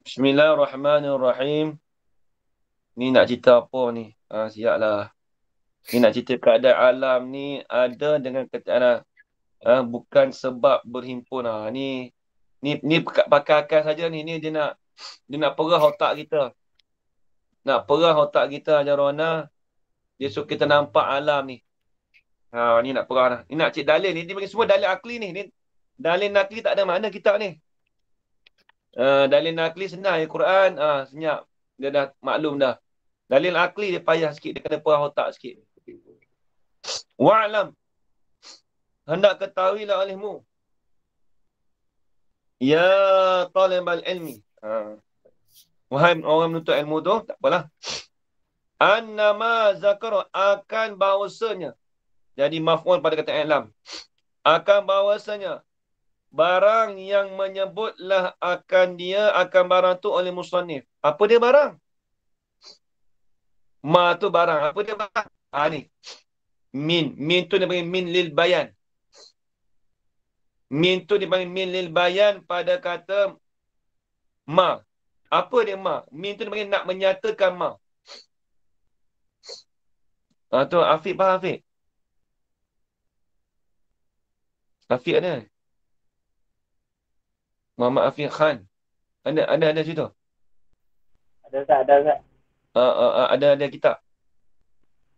Bismillahirrahmanirrahim. Ni nak cerita apa ni? Siaplah. Ni nak cerita keadaan alam ni ada dengan keadaan bukan sebab berhimpun. Ni pakai akal saja ni. Ni dia nak perah otak kita. Nak perah otak kita Jarona. Dia suruh kita nampak alam ni. Ni nak perah dah. Ni nak cik dalil ni. Dia bagi semua dalil akli ni. Dalil nakli tak ada makna kitab ni. Dalil nakli senang ya Quran. Senyap. Dia dah maklum dah. Dalil akli dia payah sikit. Dia kena perah otak sikit. Wa'lam. Hendak ketahuilah olehmu. Ya talibal ilmi. Wahai orang menuntut ilmu tu. Tak apalah. Annama zakara akan bahawasanya. Jadi maf'ul pada kata ilam. akan bahawasanya barang yang menyebutlah akan dia akan barang tu oleh musannif. Apa dia barang? Ma tu barang. Apa dia barang? Ni. Min tu dia panggil min lil bayan. Min tu dipanggil min lil bayan pada kata ma. Apa dia ma? Min tu dipanggil nak menyatakan ma. Tu Afiq faham Afiq? Afiq ada? Muhammad Afiq Khan. Ada situ? Ada tak? Ada kitab?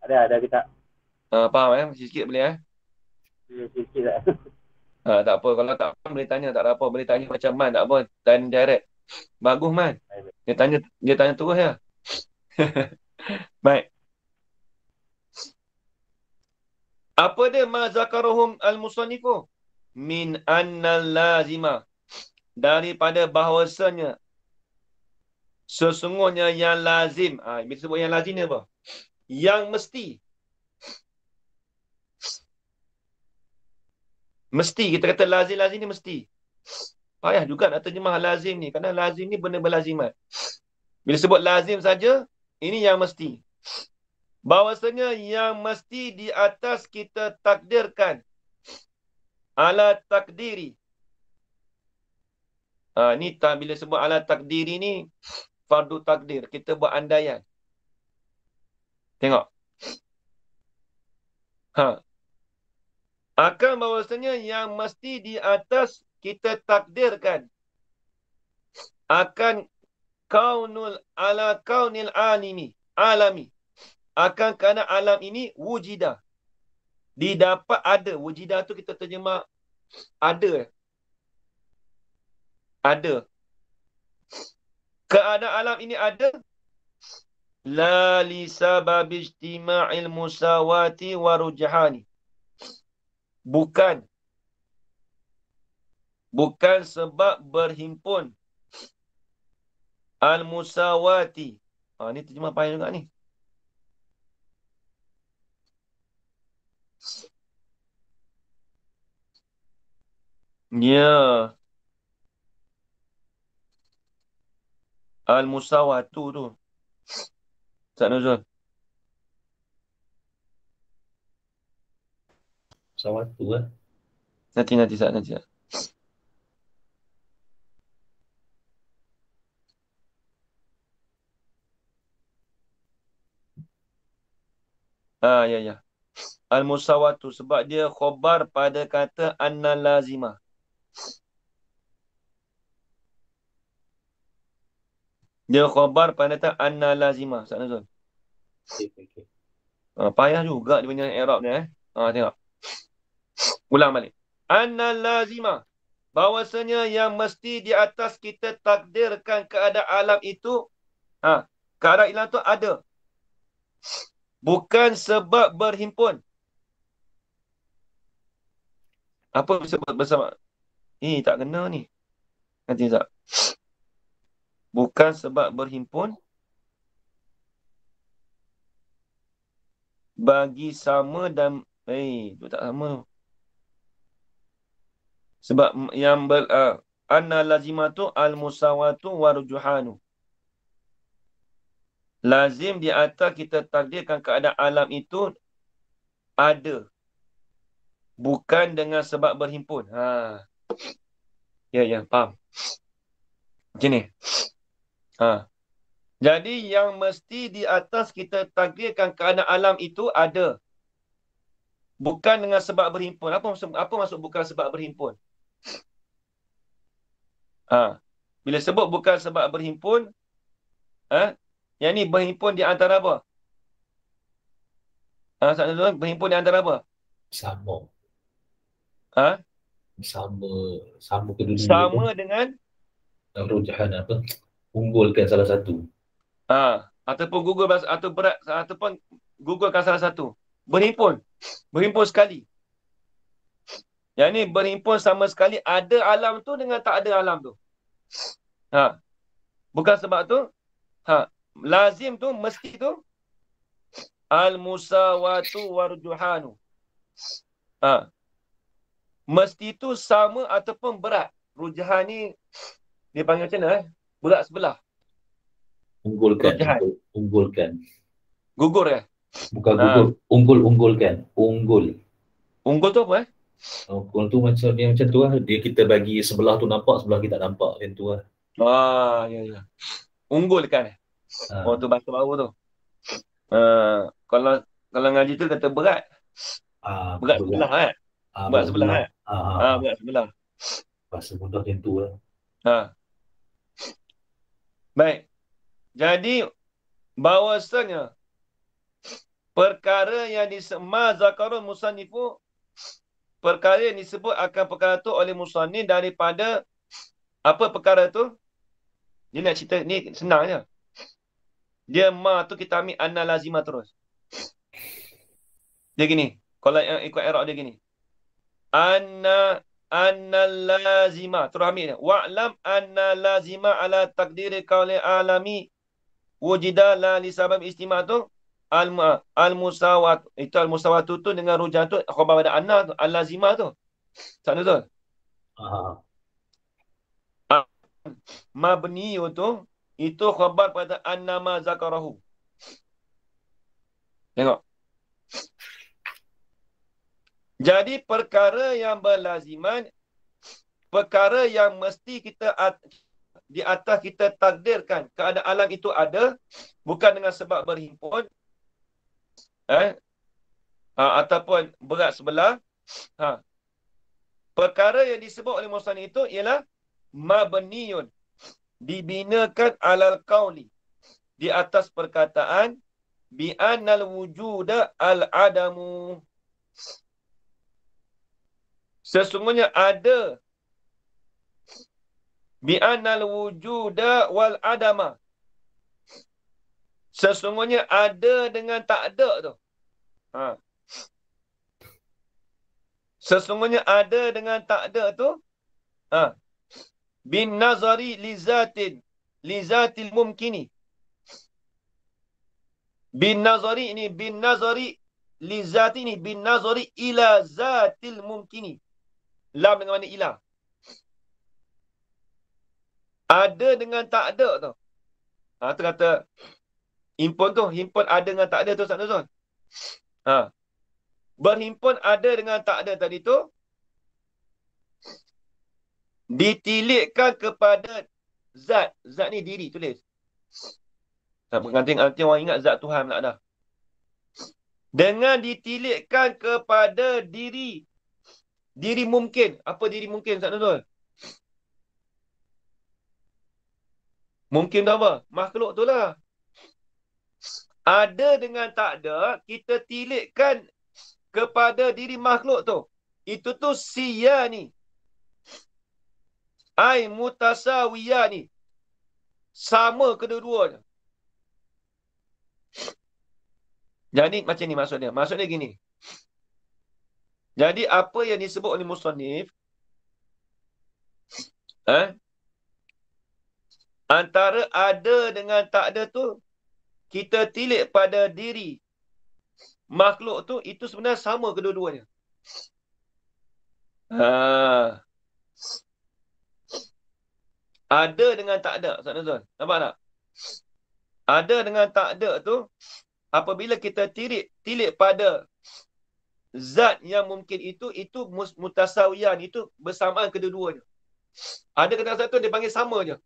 Ada kita. Faham sikit boleh Sikit tak? Tak apa. Kalau tak faham boleh tanya. Tak ada apa. Boleh tanya macam Man. Tak apa. Tanya direct. Bagus Man. Dia tanya terus ya. Baik. Apa dia ma zakaruhum al-musannifu? Min annal lazima. Daripada bahawasanya sesungguhnya yang lazim. Bila sebut yang lazim ni apa? Yang mesti. Mesti. Kita kata lazim ni mesti. Payah juga nak terjemah lazim ni. Kerana lazim ni benda berlazimat. Bila sebut lazim saja, ini yang mesti. Bahawasanya yang mesti di atas kita takdirkan. Ala takdiri. Ni bila sebut ala takdiri ni, fardu takdir. Kita buat andaian. Tengok. Akan bahawasanya yang mesti di atas kita takdirkan. Akan kaunil alami. Akan kerana alam ini wujidah. Didapat ada. Wujidah tu kita terjemah ada. Ada. Keadaan alam ini ada. La li sabab ijtima'il musawati wa rujhani. Bukan sebab berhimpun al-musawati. Ni terjemah payah juga ni. Ya. Al-musawatu tu. Ustaz Nuzul. Sawatu Nanti Ustaz, nanti. Ya. Al-musawatu sebab dia khobar pada kata anna lazimah. Dia khobar pada kata anna lazimah. Ustaz Nuzul. Okay. Payah juga dia punya i'rab ni. Tengok. Ulang balik. Anna lazimah. Bahawasanya yang mesti di atas kita takdirkan keadaan alam itu. Keadaan alam itu ada. Bukan sebab berhimpun. Apa sebab bersama? Tak kena ni. Nanti tak. Bukan sebab berhimpun. Bagi sama dan... tu tak sama tu. Sebab yang anna lazimatu al-musawatu wa rujuhanu. Lazim di atas kita takdirkan keadaan alam itu ada. Bukan dengan sebab berhimpun. Ya, faham. Macam ni. Jadi yang mesti di atas kita takdirkan keadaan alam itu ada. Bukan dengan sebab berhimpun. Apa maksud bukan sebab berhimpun? Bila sebut bukan sebab berhimpun, yang ni berhimpun di antara apa? Berhimpun di antara apa? Sama. Sama kedua-dua. Sama dengan? Rujahan apa? Unggulkan salah satu. Ataupun gugurkan salah satu. Berhimpun sekali. Yang ni berhimpun sama sekali. Ada alam tu dengan tak ada alam tu. Bukan sebab tu. Lazim tu, mesti tu. Al-musawatu warjuhanu. mesti tu sama ataupun berat. Rujahan ni dia panggil macam mana? Berat sebelah. Unggulkan. Rujahan. Unggulkan. Gugur ya? Bukan gugur. Unggulkan. Unggul. Unggul tu apa Unggul tu macam dia macam tu lah. Dia kita bagi sebelah tu nampak, sebelah kita tak nampak. Macam tu lah. Ya. Unggul kan? Oh tu bahasa baru tu. Kalau ngaji tu kata berat. Berat sebelah kan? Berat sebelah kan? Berat sebelah. Bahasa mudah macam tu lah. Baik. Jadi bahawasanya perkara yang disebut zakarul musannifu, perkara yang disebut akan perkara tu oleh musannif daripada apa perkara tu? Dia nak cerita ni senang je. Dia tu kita ambil anna lazimah terus. Dia gini. Kalau yang ikut i'rab dia gini. Anna lazimah. Terus ambil dia. Wa'lam anna lazimah ala takdiri qawli alami wujida la li sabab istima' tu al-musawat. Itu al-musawatu tu dengan rujah tu khabar pada anna tu. Al-lazimah tu. Sana tu. Mabni itu khabar pada annama zakarahu. Tengok. Jadi perkara yang berlaziman, perkara yang mesti kita di atas kita takdirkan keadaan alam itu ada, bukan dengan sebab berhimpun ataupun berat sebelah. Perkara yang disebut oleh musannif itu ialah mabniyun, dibinakan alal qauli, di atas perkataan bi annal wujuda al adamu, sesungguhnya ada, bi annal wujuda wal adama, sesungguhnya ada dengan tak ada tu. Sesungguhnya ada dengan tak ada tu bin nazari lizatil mumkini. Bin nazari ini bin nazari lizati ini bin nazari ila zatil mumkini. Lam dengan mana ila. Ada dengan tak ada tu. Tu kata himpun tu, himpun ada dengan tak ada tu Ustaz Nuzul. Berhimpun ada dengan tak ada tadi tu ditilikkan kepada zat. Zat ni diri, tulis. Nanti orang ingat zat Tuhan pula dah. Dengan ditilikkan kepada diri. Diri mungkin. Apa diri mungkin Ustaz Nuzul? Mungkin tu apa? Makhluk tu lah. Ada dengan tak ada, kita tilikkan kepada diri makhluk tu. Itu tu siya ni. Ai mutasawiyah ni. Sama kedua-duanya. Jadi macam ni maksudnya. Maksudnya gini. Jadi apa yang disebut oleh musannif antara ada dengan tak ada tu, kita tilik pada diri makhluk tu, itu sebenarnya sama kedua-duanya. Ada dengan tak ada, Ustaz Nuzul. Nampak tak? Ada dengan tak ada tu, apabila kita tilik pada zat yang mungkin itu mutasawiyan, itu bersamaan kedua-duanya. Ada kena satu dia panggil sama je.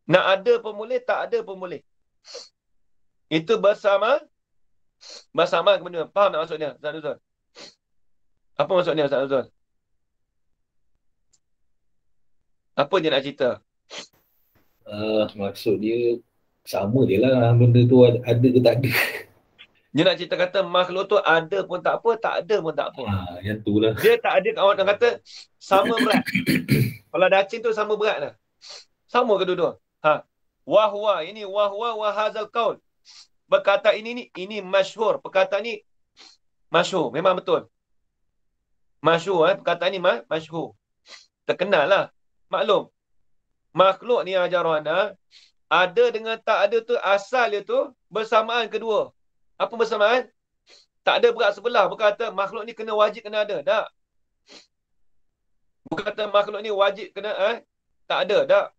Nak ada pun boleh, tak ada pun boleh. Itu bersamaan kemudian. Faham tak maksudnya, Ustaz Nuzul? Apa maksudnya, Ustaz Nuzul? Apa dia nak cerita? Maksud dia sama je lah. Benda tu ada ke tak ada. Dia nak cerita kata makhluk tu ada pun tak apa, tak ada pun tak apa. Yang tu lah. Dia tak ada, orang kata sama berat. Kalau dacin tu sama berat dah. Sama kedua-dua. Wahwa, ini wahwa wa hazal qaul. Perkataan ini masyhur. Perkataan ni masyhur, memang betul. Masyhur, perkataan ni masyhur. Terkenal lah. Maklum. Makhluk ni ajar anda, ada dengan tak ada tu, asal dia tu bersamaan kedua. Apa bersamaan? Tak ada berat sebelah. Bukan kata makhluk ni kena wajib kena ada. Tak. Bukan kata makhluk ni wajib kena tak ada. Tak.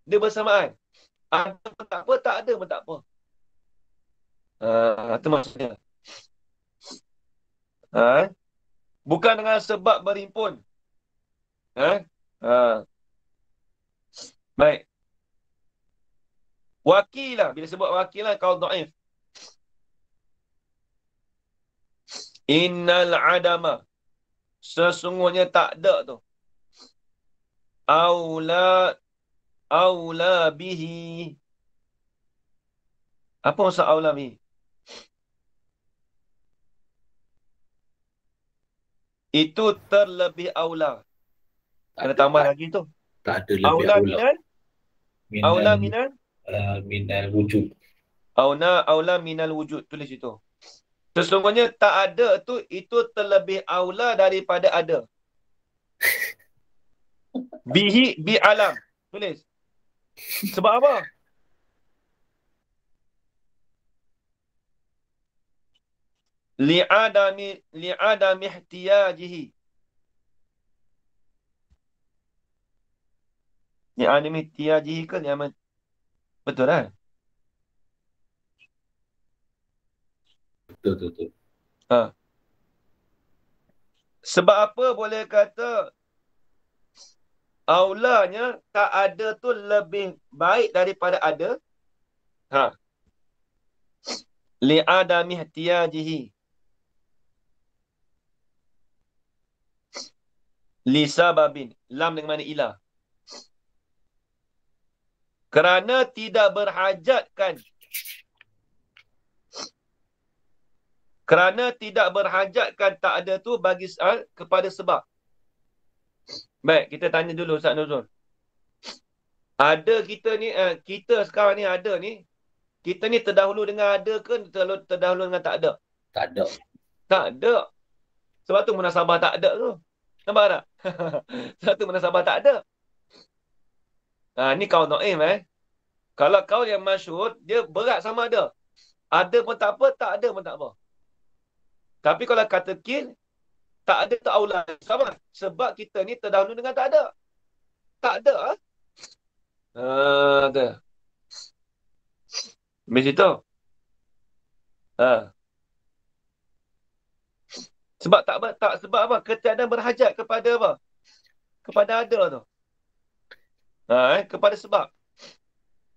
Dia bersamaan. Ada pun tak apa, tak ada pun tak apa. Itu maksudnya. Bukan dengan sebab berhimpun. Baik. Wakilah. Bila sebut wakilah, kau dhaif. Innal adama. Sesungguhnya tak ada tu. Aula bihi. Apa maksud aula bihi? Itu terlebih aula. Kena tambah lagi tu. Tak ada lebih Aula aula. Minal wujud. Aula minal wujud. Tulis itu. Sesungguhnya tak ada tu, itu terlebih aula daripada ada. Bihi bi alam. Tulis. Sebab apa? Li'adami ihtiyajihi. Li'adami ihtiyajihi ke li'adami? Betul kan? Betul. Sebab apa boleh kata aulanya tak ada tu lebih baik daripada ada? Li'adami ihtiyajihi. Li sababin. Lam dengan mana ilah. Kerana tidak berhajatkan. Kerana tidak berhajatkan tak ada tu bagi kepada sebab. Baik, kita tanya dulu Ustaz Nuzul. Ada kita ni, kita sekarang ni ada ni, kita ni terdahulu dengan ada ke terdahulu dengan tak ada? Tak ada. Tak ada. Sebab tu munasabah tak ada tu. Nampak tak? Sebab tu munasabah tak ada. Ni kau dhaif Kalau kau yang masyhur, dia berat sama ada. Ada pun tak apa, tak ada pun tak apa. Tapi kalau kata kil, tak ada tak aula. Sama. Sebab kita ni terdahulu dengan tak ada. Tak ada. Ada. Habis itu. Sebab sebab apa? Ketiadaan berhajat kepada apa? Kepada ada tu. Kepada sebab.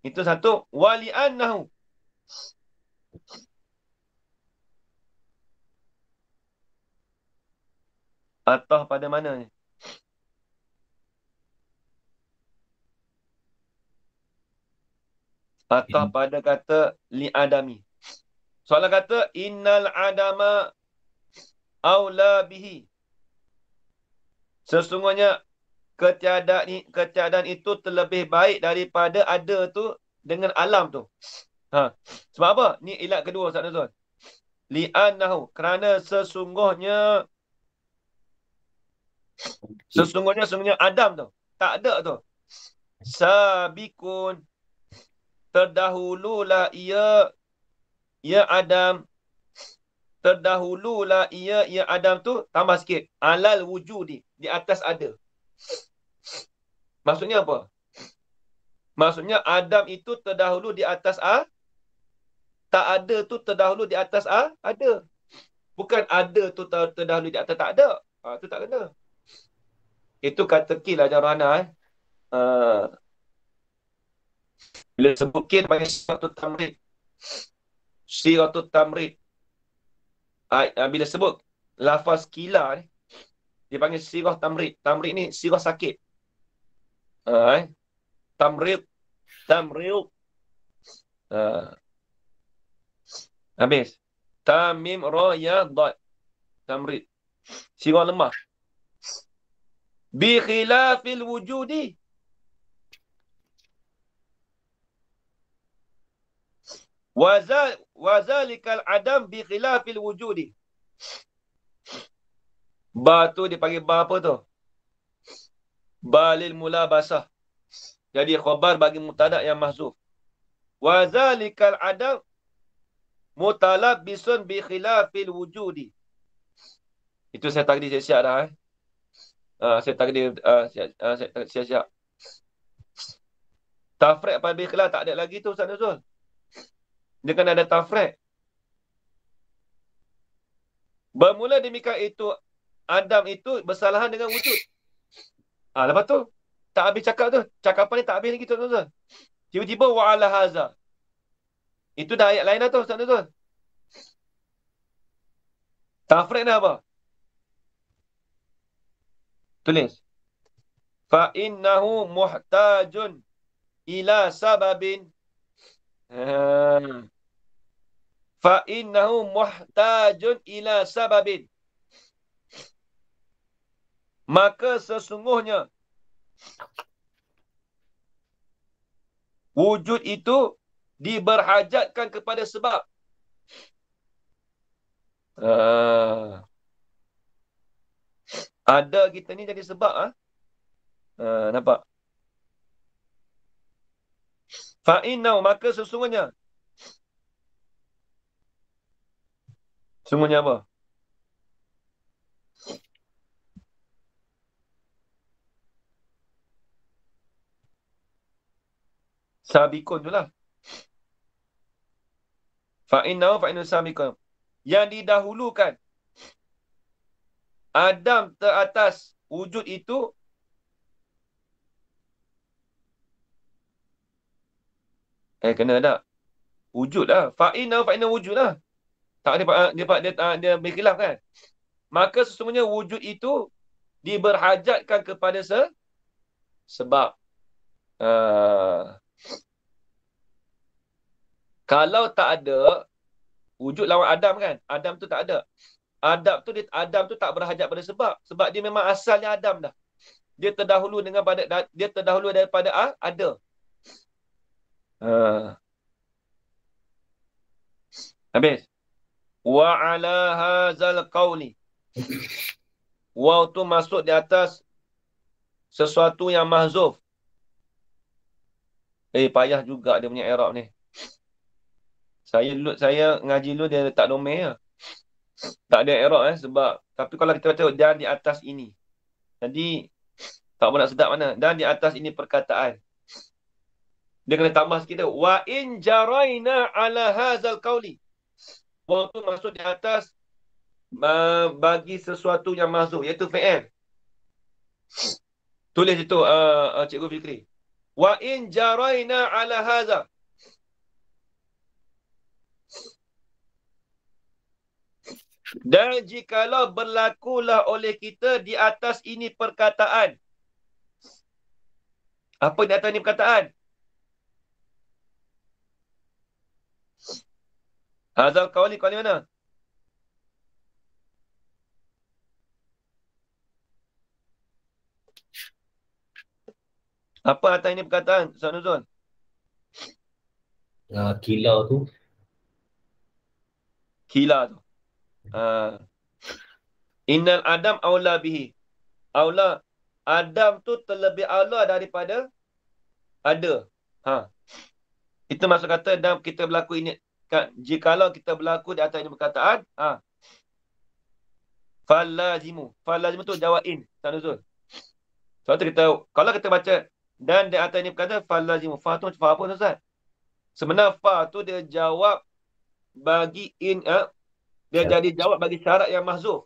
Itu satu. Wali'annahu. Atau pada mana ni? Atau pada kata li'adami. Soalan kata innal adama aula bihi. Sesungguhnya ketiadaan itu terlebih baik daripada ada tu dengan alam tu. Sebab apa? Ni ilat kedua Ustaz Nuzul. Li'annahu. Kerana sesungguhnya Adam tu. Tak ada tu. Sabikun. Terdahululah ia Adam. Terdahululah ia Adam tu. Tambah sikit. Alal wujudi. Di atas ada. Maksudnya apa? Maksudnya Adam itu terdahulu di atas tak ada tu terdahulu di atas ada. Bukan ada tu terdahulu di atas tak ada. Tu tak kena. Itu kata kil ajar Rana. Bila sebut kil panggil siratul tamrid. Siratul tamrid. Bila sebut lafaz kila ni, dia panggil sirah tamrid. Tamrid ni sirah sakit. Tamrid. Habis. Tamim ra ya dad. Tamrid. Sirah lemah. Bi khilafil wujudi. Wazalikal adam bi khilafil wujudi. Ba tu dipanggil ba apa tu? Balil mulabasah. Jadi khabar bagi mubtada yang mahzuf. Wazalikal adam mutalabbisun bi khilafil wujudi. Itu saya takdir siap-siap dah. Saya takdir siap-siap. Tafriq apa bi khilaf tak ada lagi tu Ustaz Nuzul. Dia kena ada tafriq. Bermula demikian itu, Adam itu bersalahan dengan wujud. Lepas tu, tak habis cakap tu. Cakapan ni tak habis lagi tu, Tuan-tuan. Tiba-tiba, wa'ala haza. Itu dah ayat lain dah tu, Ustaz Nuzul. Tafriq ni apa? Tulis. Fa'innahu muhtajun ila sababin. Fa'innahu muhtajun ila sababin. Maka sesungguhnya wujud itu diberhajatkan kepada sebab. Ada kita ni jadi sebab. Nampak? Fa'innahu, maka sesungguhnya. Sesungguhnya apa? Sabikun tu lah. Fa'innahu sabikun. Yang didahulukan. Adam teratas wujud itu. Kena tak? Wujud lah. Fa'innahu wujud lah. Tak dia berkhilaf kan? Maka sesungguhnya wujud itu diberhajatkan kepada sebab. Kalau tak ada wujud lawan Adam kan? Adam tu tak ada. Adam tu tak berhajat pada sebab. Sebab dia memang asalnya Adam dah. Dia terdahulu daripada ada. Habis. Wa ala hazal qawli. Waw tu masuk di atas sesuatu yang mahzuf. Payah juga dia punya i'rab ni. Saya ngaji dulu dia letak domain je. Tak ada i'rab sebab. Tapi kalau kita baca dan di atas ini. Jadi tak boleh nak sedap mana. Dan di atas ini perkataan. Dia kena tambah sikit tu. Wa in jaraina ala hazal qawli. Waw tu masuk di atas bagi sesuatu yang mahzuf, iaitu fi'il. Tulis itu Cikgu Fikri. Wa in jaraina ala haza. Dan jikalau berlakulah oleh kita di atas ini perkataan. Apa di atas ini perkataan? Hazal qawli mana? Apa atas ini perkataan, Ustaz Nuzul? Kilau tu. Kila tu. Innal Adam aula bihi. Aula. Adam tu terlebih aula daripada ada. Kita masuk kata dan kita berlaku ini. Jikalau kita berlaku di atas ini perkataan. Falazimu. Falazimu tu jawain. Ustaz Nuzul. Sebab tu kita, kalau kita baca dan di atas ini berkata falazimu. Fa tu fa apa Ustaz? Sebenarnya fa tu dia jawab bagi dia jadi jawab bagi syarat yang mahzuf.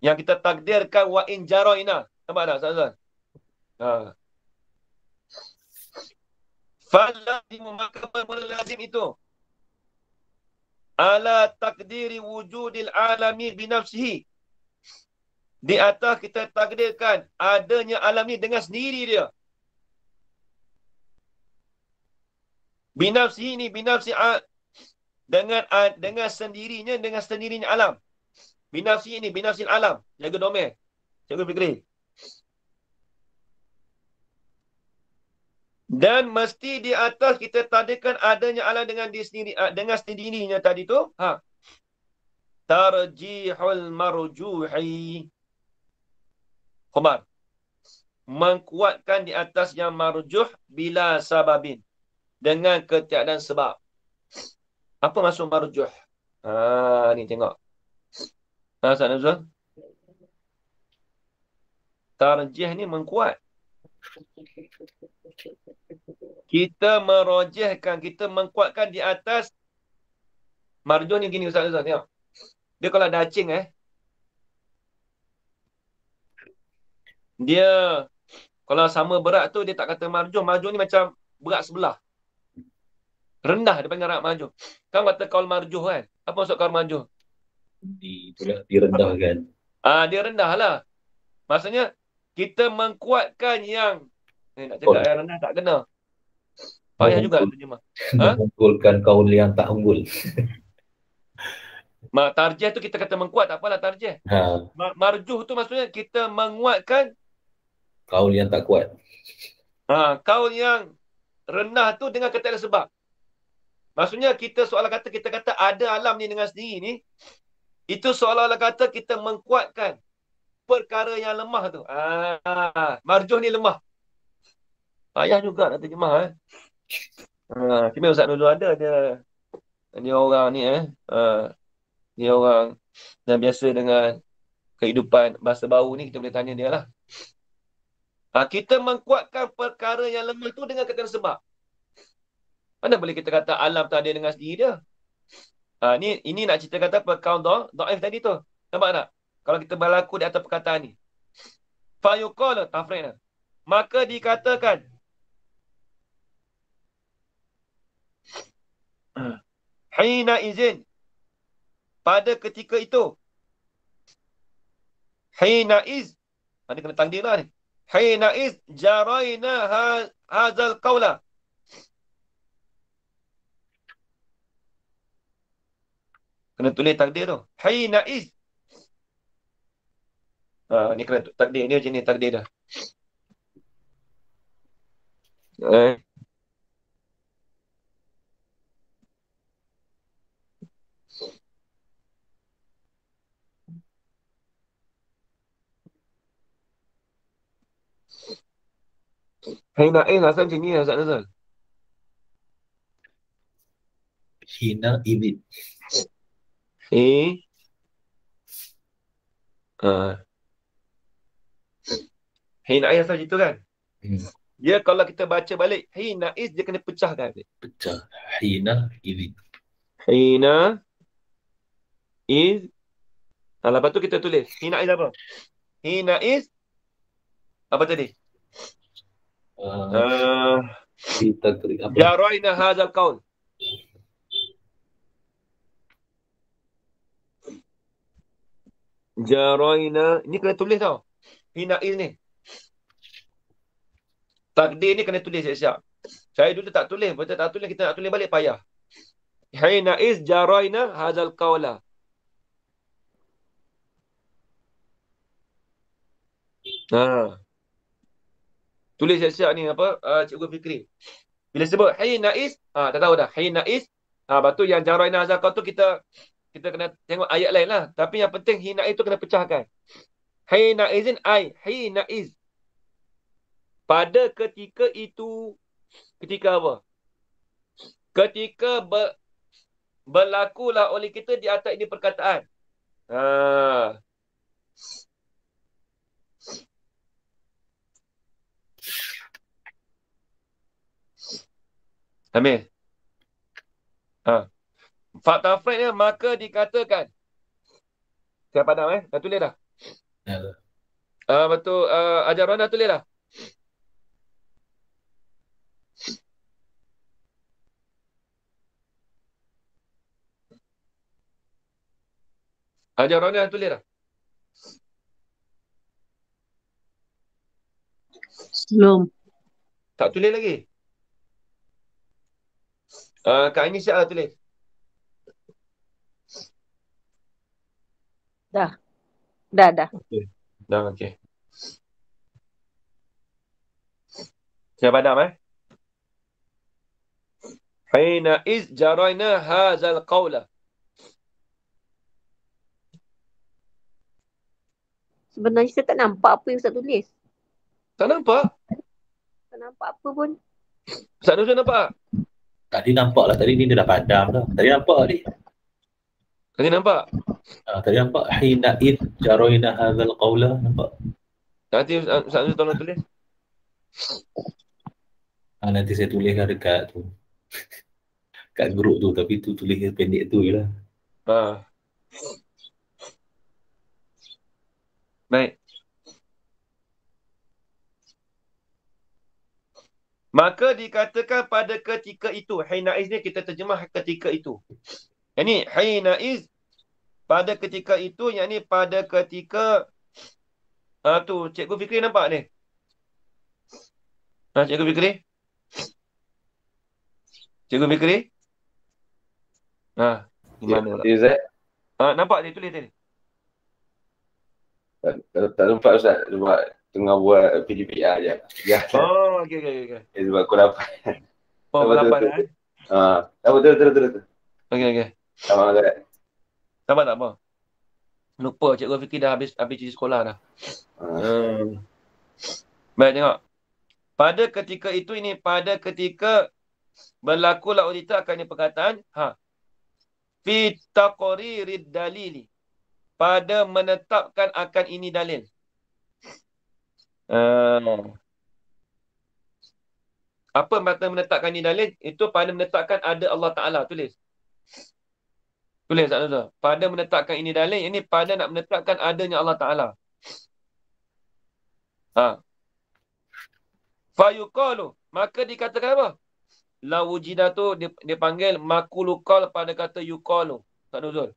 Yang kita takdirkan wa in jaraina. Nampak tak Ustaz? Falazimu, maka bermula lazim itu. Ala takdiri wujudil alami binafsihi. Di atas kita takdirkan adanya alam ni dengan sendiri dia. Binafsihi ni, binafsi dengan sendirinya alam. Binafsihi ni, binafsi alam. Jaga domain. Cikgu Fikri. Dan mesti di atas kita takdirkan adanya alam dengan sendirinya tadi tu. Tarjihul marjuhi. Khabar. Mengkuatkan di atas yang marjuh bila sababin. Dengan ketiadaan sebab. Apa maksud marjuh? Ni tengok. Ustaz Nuzul. Tarjih ni mengkuat. Kita merojihkan, kita mengkuatkan di atas. Marjuh ni gini Ustaz Nuzul, tengok. Dia kalau ada acing dia kalau sama berat tu dia tak kata marjuh. Marjuh ni macam berat sebelah. Rendah dia panggil marjuh. Kan kata kaul marjuh kan? Apa maksud kaul marjuh? Direndahkan. Dia rendah lah. Maksudnya kita mengkuatkan yang nak cakap yang rendah tak kena. Payah juga terjemah. Mengunggulkan kaul yang tak unggul. Tarjih tu kita kata mengkuat, tak apalah tarjih. Marjuh tu maksudnya kita menguatkan kaul yang tak kuat. Kaul yang rendah tu dengan kata ada sebab. Maksudnya kita seolah kata kita kata ada alam ni dengan sendiri ni, itu seolah-olah kata kita mengkuatkan perkara yang lemah tu. Marjuh ni lemah. Payah juga nak terjemah. Cuma Ustaz Nuzul ada dia orang ni dia orang yang biasa dengan kehidupan bahasa baru ni, kita boleh tanya dia lah. Kita mengkuatkan perkara yang lemah tu dengan kata sebab. Mana boleh kita kata alam tak ada dengan sendiri dia? Ini nak cerita kata perkaun dhaif tadi tu. Nampak tak? Kalau kita berlaku di atas perkataan ni. Fayuqala tafriqna. Maka dikatakan hina izin, pada ketika itu. Hina iz, ada kena tangdir lah ni. Hina iz jaraina hazal qawla. Kena tulis takdir tu. Hina iz. Ni kena takdir dia macam ni, takdir dah. Hina iz asal macam ni Ustaz Nazal. Hina izin. Hina iz asal macam tu kan? Dia kalau kita baca balik, hina iz dia kena pecahkan. Pecah. Hina izin. Hina iz. Lepas tu kita tulis. Hina iz apa? Hina iz apa tadi? Jaraina hadzal qaul. Jaraina, ni kena tulis tau. Hina iz ni. Takdir ni kena tulis siap-siap. Saya dulu tak tulis, betul tak tulis, kita nak tulis balik payah. Hina iz jaraina hadzal qaula. Tulis siap-siap ni apa? Cikgu Fikri. Bila sebut hina iz, tak tahu dah. Hina iz, lepas tu yang jaraina hadzal qaul tu kita kena tengok ayat lain lah. Tapi yang penting hina iz tu kena pecahkan. Hina izin ai, hina iz. Pada ketika itu, ketika apa? Ketika berlakulah oleh kita di atas ini perkataan. Ambil. Fakta Fred maka dikatakan. Saya padam dah tulis dah. Betul. Ajaran dah tulis dah. Ajaran dah tulis dah. Belum. Tak tulis lagi. Kak Inisial dah tulis. Dah. Okay. Dah, okey. Saya padam Hina iz jaraina hadzal qawla. Sebenarnya saya tak nampak apa yang Ustaz tulis. Tak nampak? Tak nampak apa pun. Ustaz Nuzul nampak? Tadi nampak lah, tadi ni dia dah padam dah. Tadi nampak tadi. Tadi nampak? Tadi nampak. Hina id jaroina hadzal qawla. Nampak? Nanti Ustaz Azul tolong tulis. Nanti saya tuliskan dekat tu. Kat grup tu. Tapi tu tulis pendek tu je lah. Baik. Maka dikatakan pada ketika itu. Hinaiz ni kita terjemah ketika itu. Yang ni hinaiz pada ketika itu. Yang ni pada ketika tu Cikgu Fikri nampak ni. Cikgu Fikri? Cikgu Fikri? Di mana pula? Ustaz, Nampak dia tulis tadi. tak sempat Ustaz. Sebab tengah buat PDPR je. Ya. Okey. Sebab aku dapat. Berlapan Betul. Okey. Sama Ustaz. Sabar tak apa. Lupa Cikgu Fikri dah habis cuci sekolah dah. Baik, tengok. Pada ketika itu ini, pada ketika berlakulah audita akan perkataan fi taqririd dalili, pada menetapkan akan ini dalil. Apa makna menetapkan ini dalil? Itu pada menetapkan ada Allah Ta'ala. Tulis tak ada. Pada menetapkan ini dalil, ini pada nak menetapkan adanya Allah Ta'ala. Fayuqalu, maka dikatakan apa? La wujida tu dia panggil makulu qal pada kata yuqalu. Tak nuzul.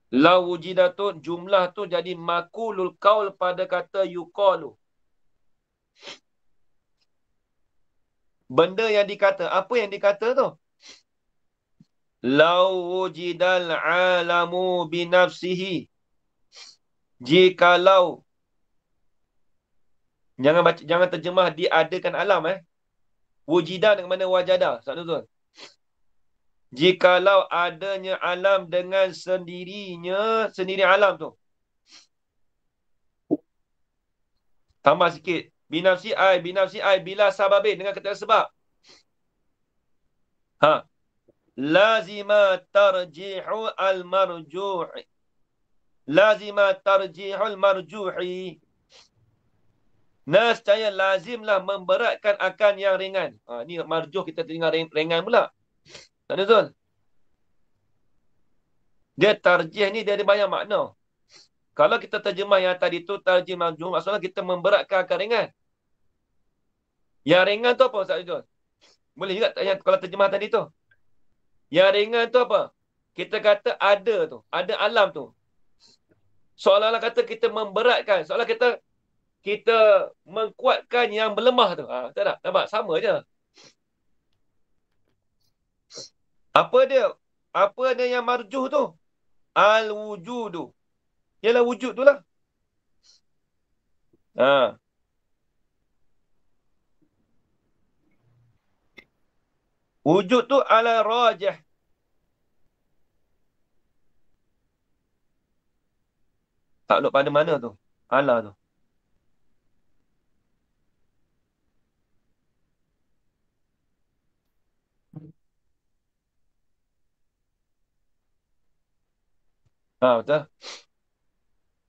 La wujida tu jumlah tu jadi makulul qaul pada kata yuqalu. Benda yang dikata, apa yang dikata tu? Lau wujidal alamu binafsihi. Jikalau, jangan terjemah diadakan alam Wujidah dengan mana wajada. Betul. Jikalau adanya alam dengan sendiri alam tu. Tambah sikit. Binafsi ai bila sababin, dengan kata sebab. Lazima tarjihu al-marjuhi. Lazima tarjihul marjuhi. Nescaya lazimlah memberatkan akan yang ringan. Ni marjuh kita dengar ringan pula. Tak ada betul? Dia tarjih ni dia ada banyak makna. Kalau kita terjemah yang tadi tu tarjih marjuh, maksudnya kita memberatkan akan ringan. Yang ringan tu apa Ustaz Rizal? Boleh juga kalau terjemah tadi tu. Yang ringan tu apa? Kita kata ada tu. Ada alam tu. Seolah-olah kata kita memberatkan. Seolah kita mengkuatkan yang berlemah tu. Tak tak? Nampak? Sama je. Apa dia? Apa dia yang marjuh tu? Al-wujudu. Ialah wujud tu lah. Wujud tu ala rajih. Takluk pada mana tu? Ala tu. Betul.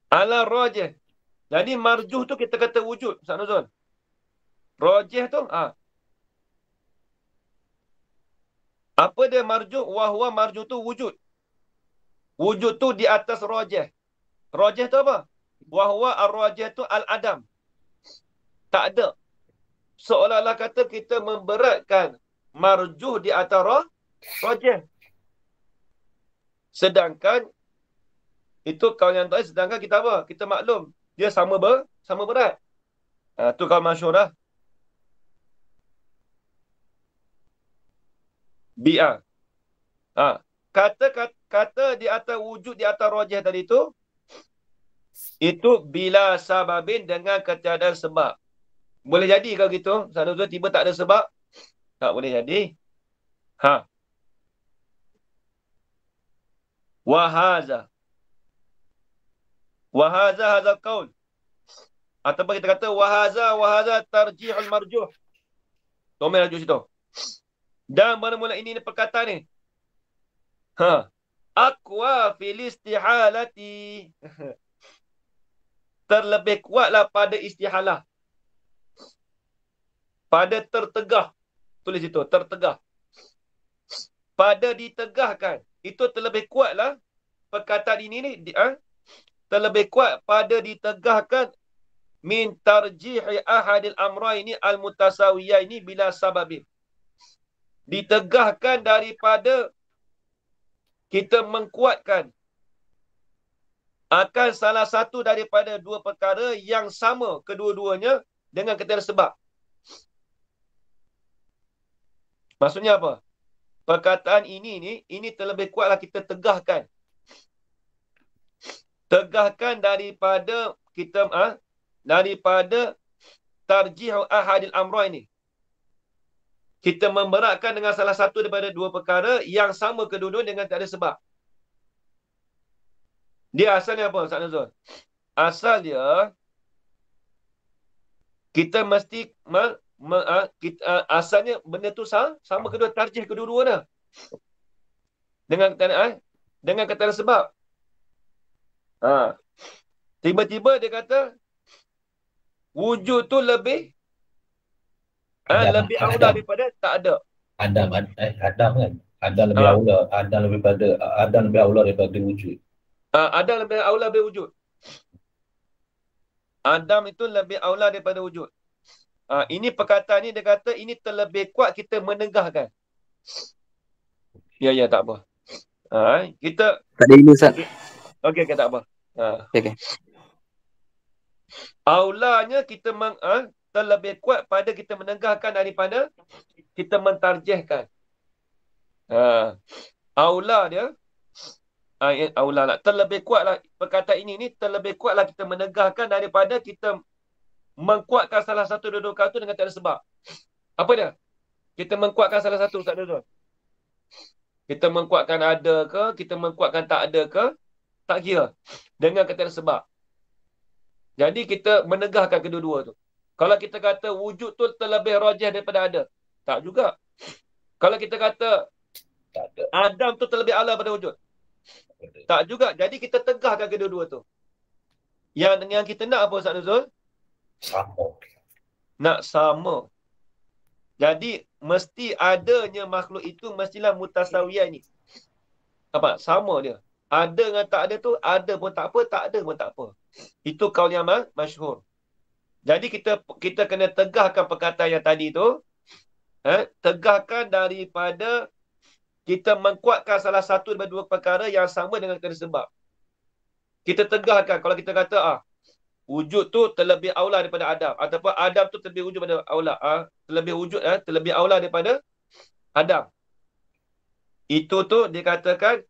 Ala rajih. Jadi marjuh tu kita kata wujud. Ustaz Nuzul. Rajih tu. Apa dia marjuh? Wahwa marjuh tu wujud. Wujud tu di atas rajih. Rajih tu apa? Wahwa ar-rajih tu al-adam. Tak ada. Seolah-olah kata kita memberatkan marjuh di atas rajih. Sedangkan itu kaul yang tahu, sedangkan kita apa? Kita maklum dia sama berat. Tu kaul masyhur dah. Bi'ah. Kata di atas wujud di atas rajih tadi tu, itu bila sababin dengan ketiadaan sebab. Boleh jadi kalau gitu. Satu tiba tak ada sebab. Tak boleh jadi. Wahaza. Hadha qaul. Ataupun kita kata wahaza tarjihul marjuh. Tomel rujuk situ. Dan bermula ini perkataan ni. Aqwa fil istihalati. Terlebih kuatlah pada istihalah. Pada tertegah. Tulis itu, tertegah. Pada ditegahkan. Itu terlebih kuatlah perkataan ini ni. Terlebih kuat pada ditegahkan min tarjihi ahadil amraini al-mutasawiyaini bila sababin. Ditegahkan daripada kita mengkuatkan akan salah satu daripada dua perkara yang sama kedua-duanya dengan kata sebab. Maksudnya apa? Perkataan ini terlebih kuatlah kita tegahkan. Tegahkan daripada kita daripada tarjih ahadil amra ini. Kita memberatkan dengan salah satu daripada dua perkara yang sama kedua-duanya dengan tak ada sebab. Dia asalnya apa, Ustaz Nazul? Asal dia kita mesti asalnya benda tu sama kedua, tarjih kedua-duanya. Dengan kata sebab. Tiba-tiba dia kata wujud tu lebih lebih aula daripada tak ada. Adam kan. Adam lebih aula. Adam lebih aula daripada wujud. Adam lebih aula daripada wujud. Adam itu lebih aula daripada wujud. Ini perkataan ni dia kata ini terlebih kuat kita menegahkan. Ya, tak apa. Kita Tak ada ini, Ustaz. Okey, tak apa. Okey. Aulanya kita terlebih kuat pada kita menegahkan daripada kita mentarjihkan. Aula dia aula lah. Terlebih kuatlah perkataan ini terlebih kuatlah kita menegahkan daripada kita mengkuatkan salah satu dua perkara itu dengan tak ada sebab. Apa dia? Kita mengkuatkan salah satu, Ustaz Dudul. Kita mengkuatkan ada ke, kita mengkuatkan tak ada ke, tak kira. Dengan kata ada sebab. Jadi kita menegahkan kedua-dua tu. Kalau kita kata wujud tu terlebih rajih daripada ada, tak juga. Kalau kita kata Tak ada. Adam tu terlebih ala pada wujud, tak juga. Jadi kita tegahkan kedua-dua tu. Yang kita nak apa, Ustaz Nuzul? Sama. Nak sama. Jadi mesti adanya makhluk itu mestilah mutasawiyah ni. Apa? Sama dia. Ada dengan tak ada tu, ada pun tak apa, tak ada pun tak apa. Itu kaul yang masyhur. Jadi kita kena tegahkan perkataan yang tadi tu. Tegahkan daripada kita mengkuatkan salah satu daripada dua perkara yang sama dengan kata sebab. Kita tegahkan. Kalau kita kata wujud tu terlebih aula daripada Adam, ataupun Adam tu terlebih wujud daripada aula, terlebih wujud terlebih aula daripada Adam. Itu tu dikatakan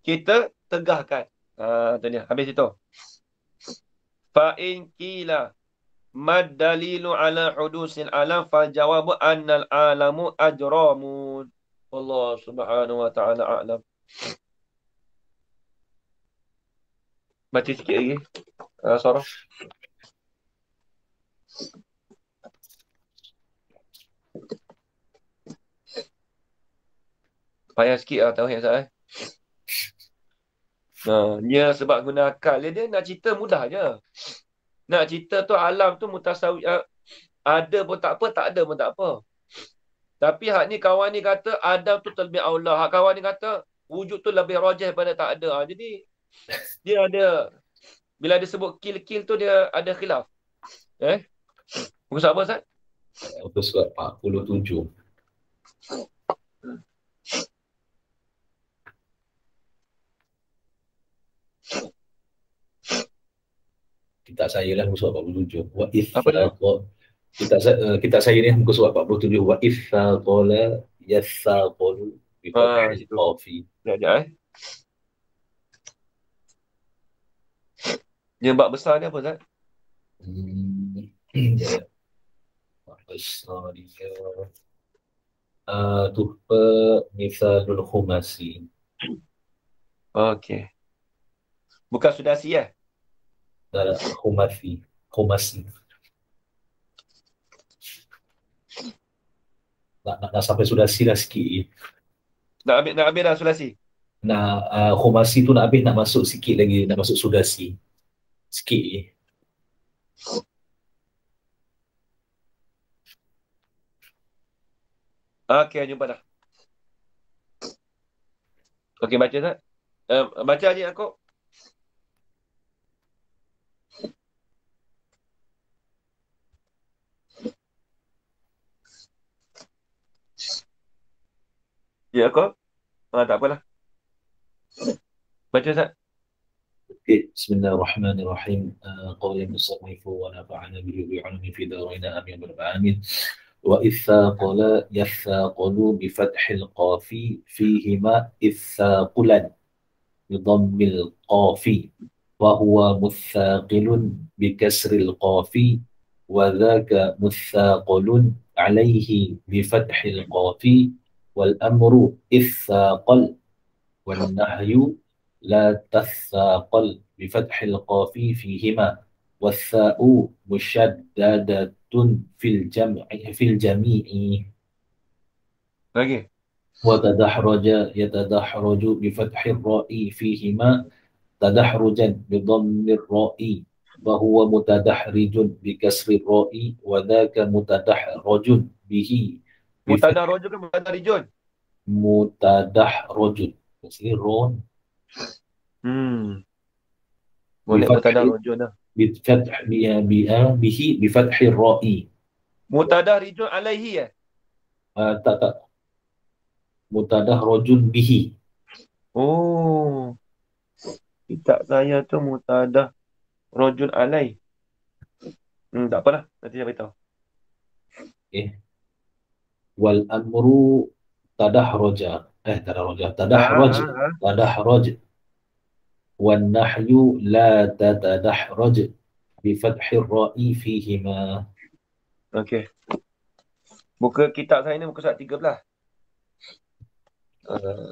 kita tegahkan. Tu dia. Habis itu. Fa in qila mad dalilu ala hudusil alam fal jawabu annal alamu ajramun. Allah Subhanahu wa taala a'lam. Baca sikit lagi. Sarah. Payah sikit tauhid Ustaz. Dia sebab guna akal dia nak cerita mudah je. Nak cerita tu alam tu mutasawi, ada pun tak apa, tak ada pun tak apa. Tapi hak ni kawan ni kata Adam tu terlebih aula. Hak kawan ni kata wujud tu lebih rajih daripada tak ada. Jadi dia ada, bila dia sebut kill tu dia ada khilaf. Muka surat apa, Ustaz? Muka surat 47. Kitab saya lah muka surat 47. Wa kitab saya ni muka surat 47. Wa ifal qala yasaqulu bi qafi. Sekejap. Dia bab besar ni apa, Ustaz? Bab besar dia tuhfa misalul khumasi. Okey. Bukan sudasi ya? Khumasi. nak sampai sudasi dah sikit. Nak habis dah sulasi. Khomasi tu nak habis, nak masuk sikit lagi, nak masuk sudasi. Sikit. Okey, jumpa dah. Okey, baca tak? Baca aja aku. Ya, aku? Tak apalah. Baca tak? Okay. Bismillahirrahmanirrahim. Qawli musannifu wa nafa'ana bihi bi'ulumi fi darina amin wa amin. Wa ithaqala yathaqalu bi fathil qafi fihima ithaqulan bidammil qafi wa huwa muthaqilun bi kasril qafi wa dhaka muthaqalun alayhi bi fathil qafi wal amru ithaqal wal nahyu لا تثاقل بفتح القاف فيهما والثاء مشددة في الجميع Lagi. وتدحرج يتدحرج بفتح الراء فيهما تدحرجا بضم الراء وهو متدحرج بكسر الراء وذاك متدحرج به Mutadarraj ke mutadarrijun? متدحرج كسر Boleh mutadarrijun dah. بفتح به بفتح الراء Mutadarrijun alaihi ya? tak متدحرج به. Oh. Kitab saya tu mutadarrijun alai. Tak apalah, nanti saya beritahu. والأمر تدحرج والنحي لا تتدحرج بفتح الراء فيهما. Okey. Buka kitab saya ni muka surat 13.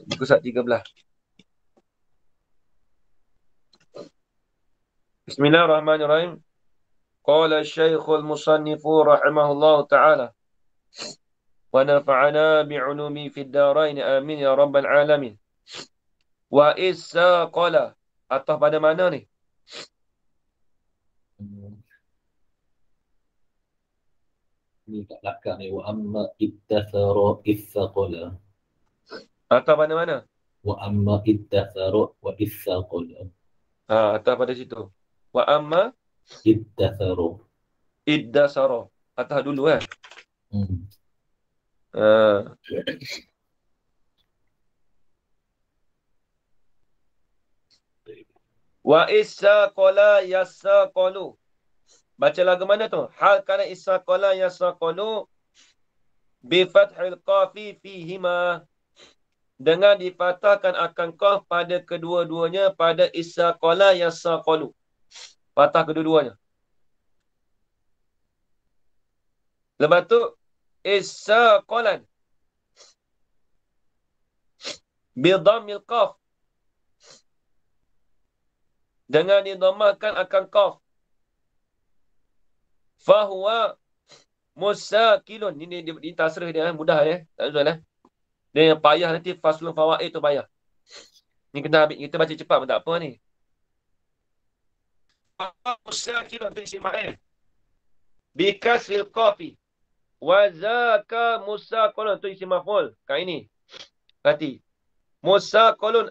Muka surat 13. Bismillahirrahmanirrahim. Qala Syekhul Musannifu rahimahullahu ta'ala. Wa nafa'ana bi'ulumi fid darain amin ya rabbal alamin. Wa isa qala, atah pada mana ni? Ni kat belakang ni. Wa amma ittathara ithaqala. Atah pada mana? Wa amma ittathara wa ithaqala. Atah pada situ. Wa amma ittathara. Iddasara. Atah dulu kan? Wa isaqala yasaqalu. Baca lagu mana tu? Hal kana isaqala yasaqalu bi fathil qafi fihima. Dengan dipatahkan akan qaf pada kedua-duanya pada isaqala yasaqalu. Patah kedua-duanya. Lepas tu isaqalan bi dhammil qaf. Dengan didhammahkan akan qaf. Fahuwa musakilun. Ini di tasrih dia mudah ya. Tak susah. Dia yang payah nanti faslun fawaid tu payah. Ni kena ambil, kita baca cepat pun tak apa ni. Musakilun tu isi ma'il. Bikasril qafi. Wa zaka musaqalun tu isi maf'ul. Kat ini. Berarti musaqalun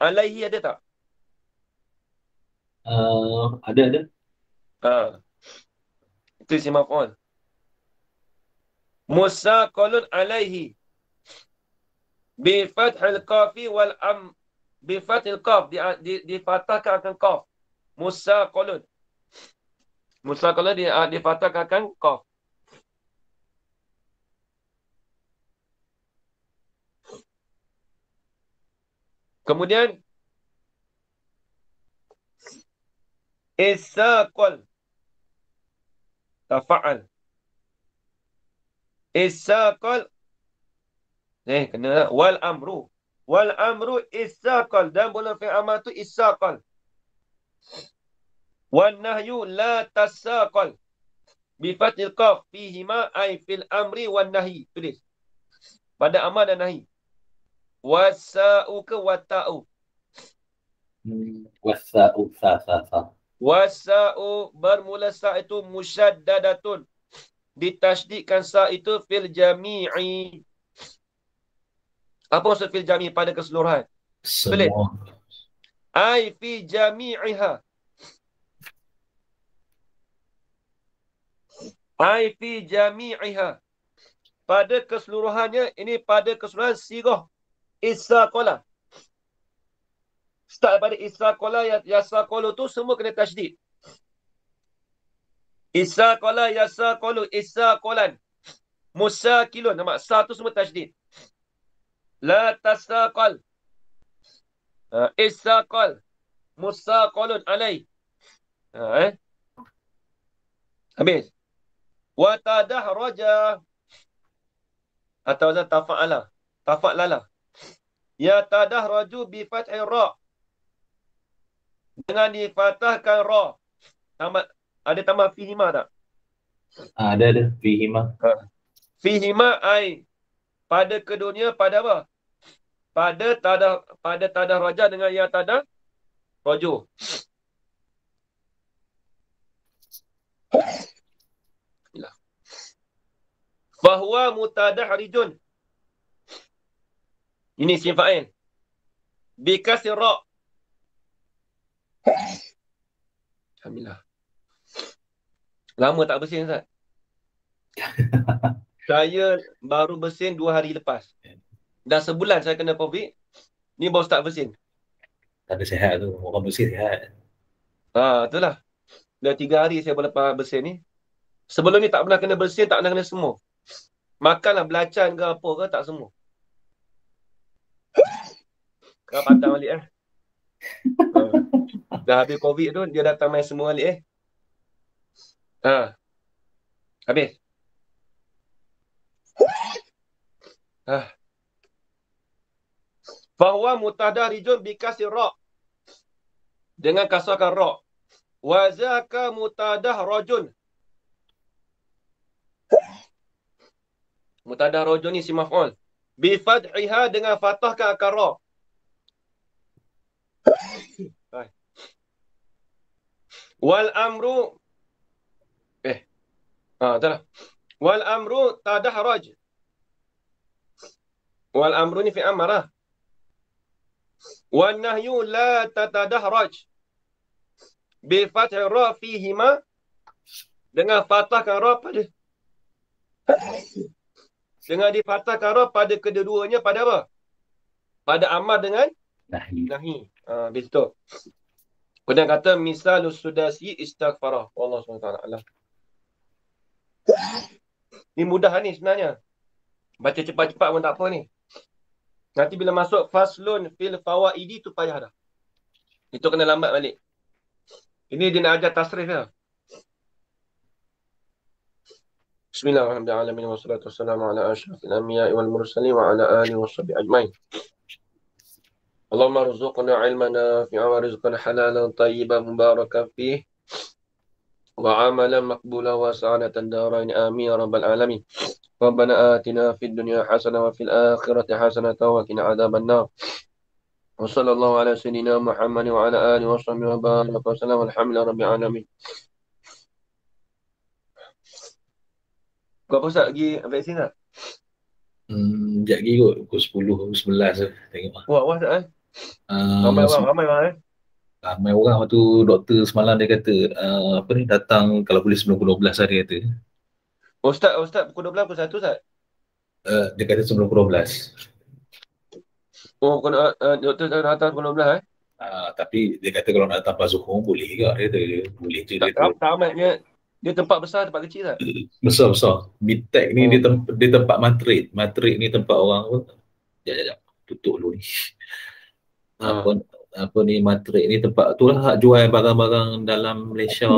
alaihi ada tak? Ada. Itu isi maf'ul. Musaqalun alaihi bi fathil qafi wal bi fathil qaf difatahkan akan qaf. Musaqalun difatahkan akan qaf. Kemudian isaqal tafa'al. Isaqal kena wal amru. Wal amru isaqal dan bola fi'il amal tu isaqal. Wan nahyu la tasaqal Bifathil qaf fihima ay fil amri wan nahi. Tulis. Pada amar dan nahi. Wasa'u ke wata'u. Wasa'u sa. Wasa'u bermula sa itu musyaddadatun. Ditasydidkan sa itu fil jami'i. Apa maksud fil jami' pada keseluruhan? Semua. Ai fi jami'iha. Ai fi jami'iha. Pada keseluruhannya, ini pada keseluruhan sirah isaqalah. Start pada isaqalah, yasaqalu tu semua kena tasydid. Isaqalah, yasaqalu, isaqalan. Musakilun. Nampak? Sa tu semua tasydid. La tasaqal. Isaqal. Musaqalun alai. Habis. Wa tadahraja. Atau tafa'ala. Tafa'lala. Ya tadahraju bi fath'i ra. Dengan difatahkan ra. Ada tambah fihima tak? Ada fihima. Fihima ai pada keduanya pada apa? Pada tadah raja dengan ya tadah raju. Fahuwa mutadahrijun. Ini isim fa'il. Bi kasri ra. Alhamdulillah. Lama tak bersin, Ustaz. Saya baru bersin 2 hari lepas. Dah sebulan saya kena COVID. Ni baru start bersin. Tak ada sihat tu. Orang bersih sihat. Itulah. Dah 3 hari saya lepas bersin ni. Sebelum ni tak pernah kena bersin, tak pernah kena semua. Makanlah belacan ke apa ke, tak semua. Kau patang balik Dah habis COVID tu, dia datang main semua balik Habis. Fahuwa mutadarijun bi kasri ra. Dengan kasrahkan ra. Wa zaka mutadahrajun. Mutadahrajun ni isim maf'ul. Bi fadhiha dengan fathahkan akar ra. Wal amru itulah. Wal amru tadahraj. Wal amru ni fi amarah. Wan nahyu la tatadahraj. Bi fathi ra fihima dengan fathahkan ra pada dengan difathahkan ra pada kedua-duanya pada apa? Pada amar dengan nahi. Betul. Kemudian kata misalus sudasi istighfarah. Allah SWT. Ni mudah ni sebenarnya. Baca cepat-cepat pun tak apa ni. Nanti bila masuk faslun fil fawaidi tu payah dah. Itu kena lambat balik. Ini dia nak ajar tasrif ya. Bismillahirrahmanirrahim. Wassalatu wassalamu ala asyrafil anbiya'i wal mursalin wa ala alihi washabihi ajmain. Allahumma rzuqna ilman nafi'an wa rizqan halalan tayyiban mubarakan fih. Wa amalan maqbulan wa sa'adatan darain amin ya rabbal alamin. Rabbana atina fid dunya hasanah wa fil akhirati hasanah wa qina adzaban nar. Wa sallallahu ala sayyidina Muhammad wa ala alihi wa sahbihi wa baraka wa sallam alhamdulillahi rabbil alamin. Kau apa Ustaz pergi vaksin tak? Sekejap lagi kot, pukul 10, 11 tu. Tengok. Wah Ustaz ramai orang Ramai orang. Waktu doktor semalam dia kata datang kalau boleh sebelum pukul 12 hari kata. Ustaz pukul 12 pukul 1 Ustaz? Dia kata sebelum pukul 12. Doktor datang pukul 12 Tapi dia kata kalau nak datang pas Zuhur boleh ke? Dia kata boleh je. Dia tempat besar, tempat kecil tak? Besar. Mitek ni dia tempat matrik. Matrik ni tempat orang apa? Sekejap. Tutup dulu ni. Apa ni matrik ni tempat tu lah jual barang-barang dalam Malaysia.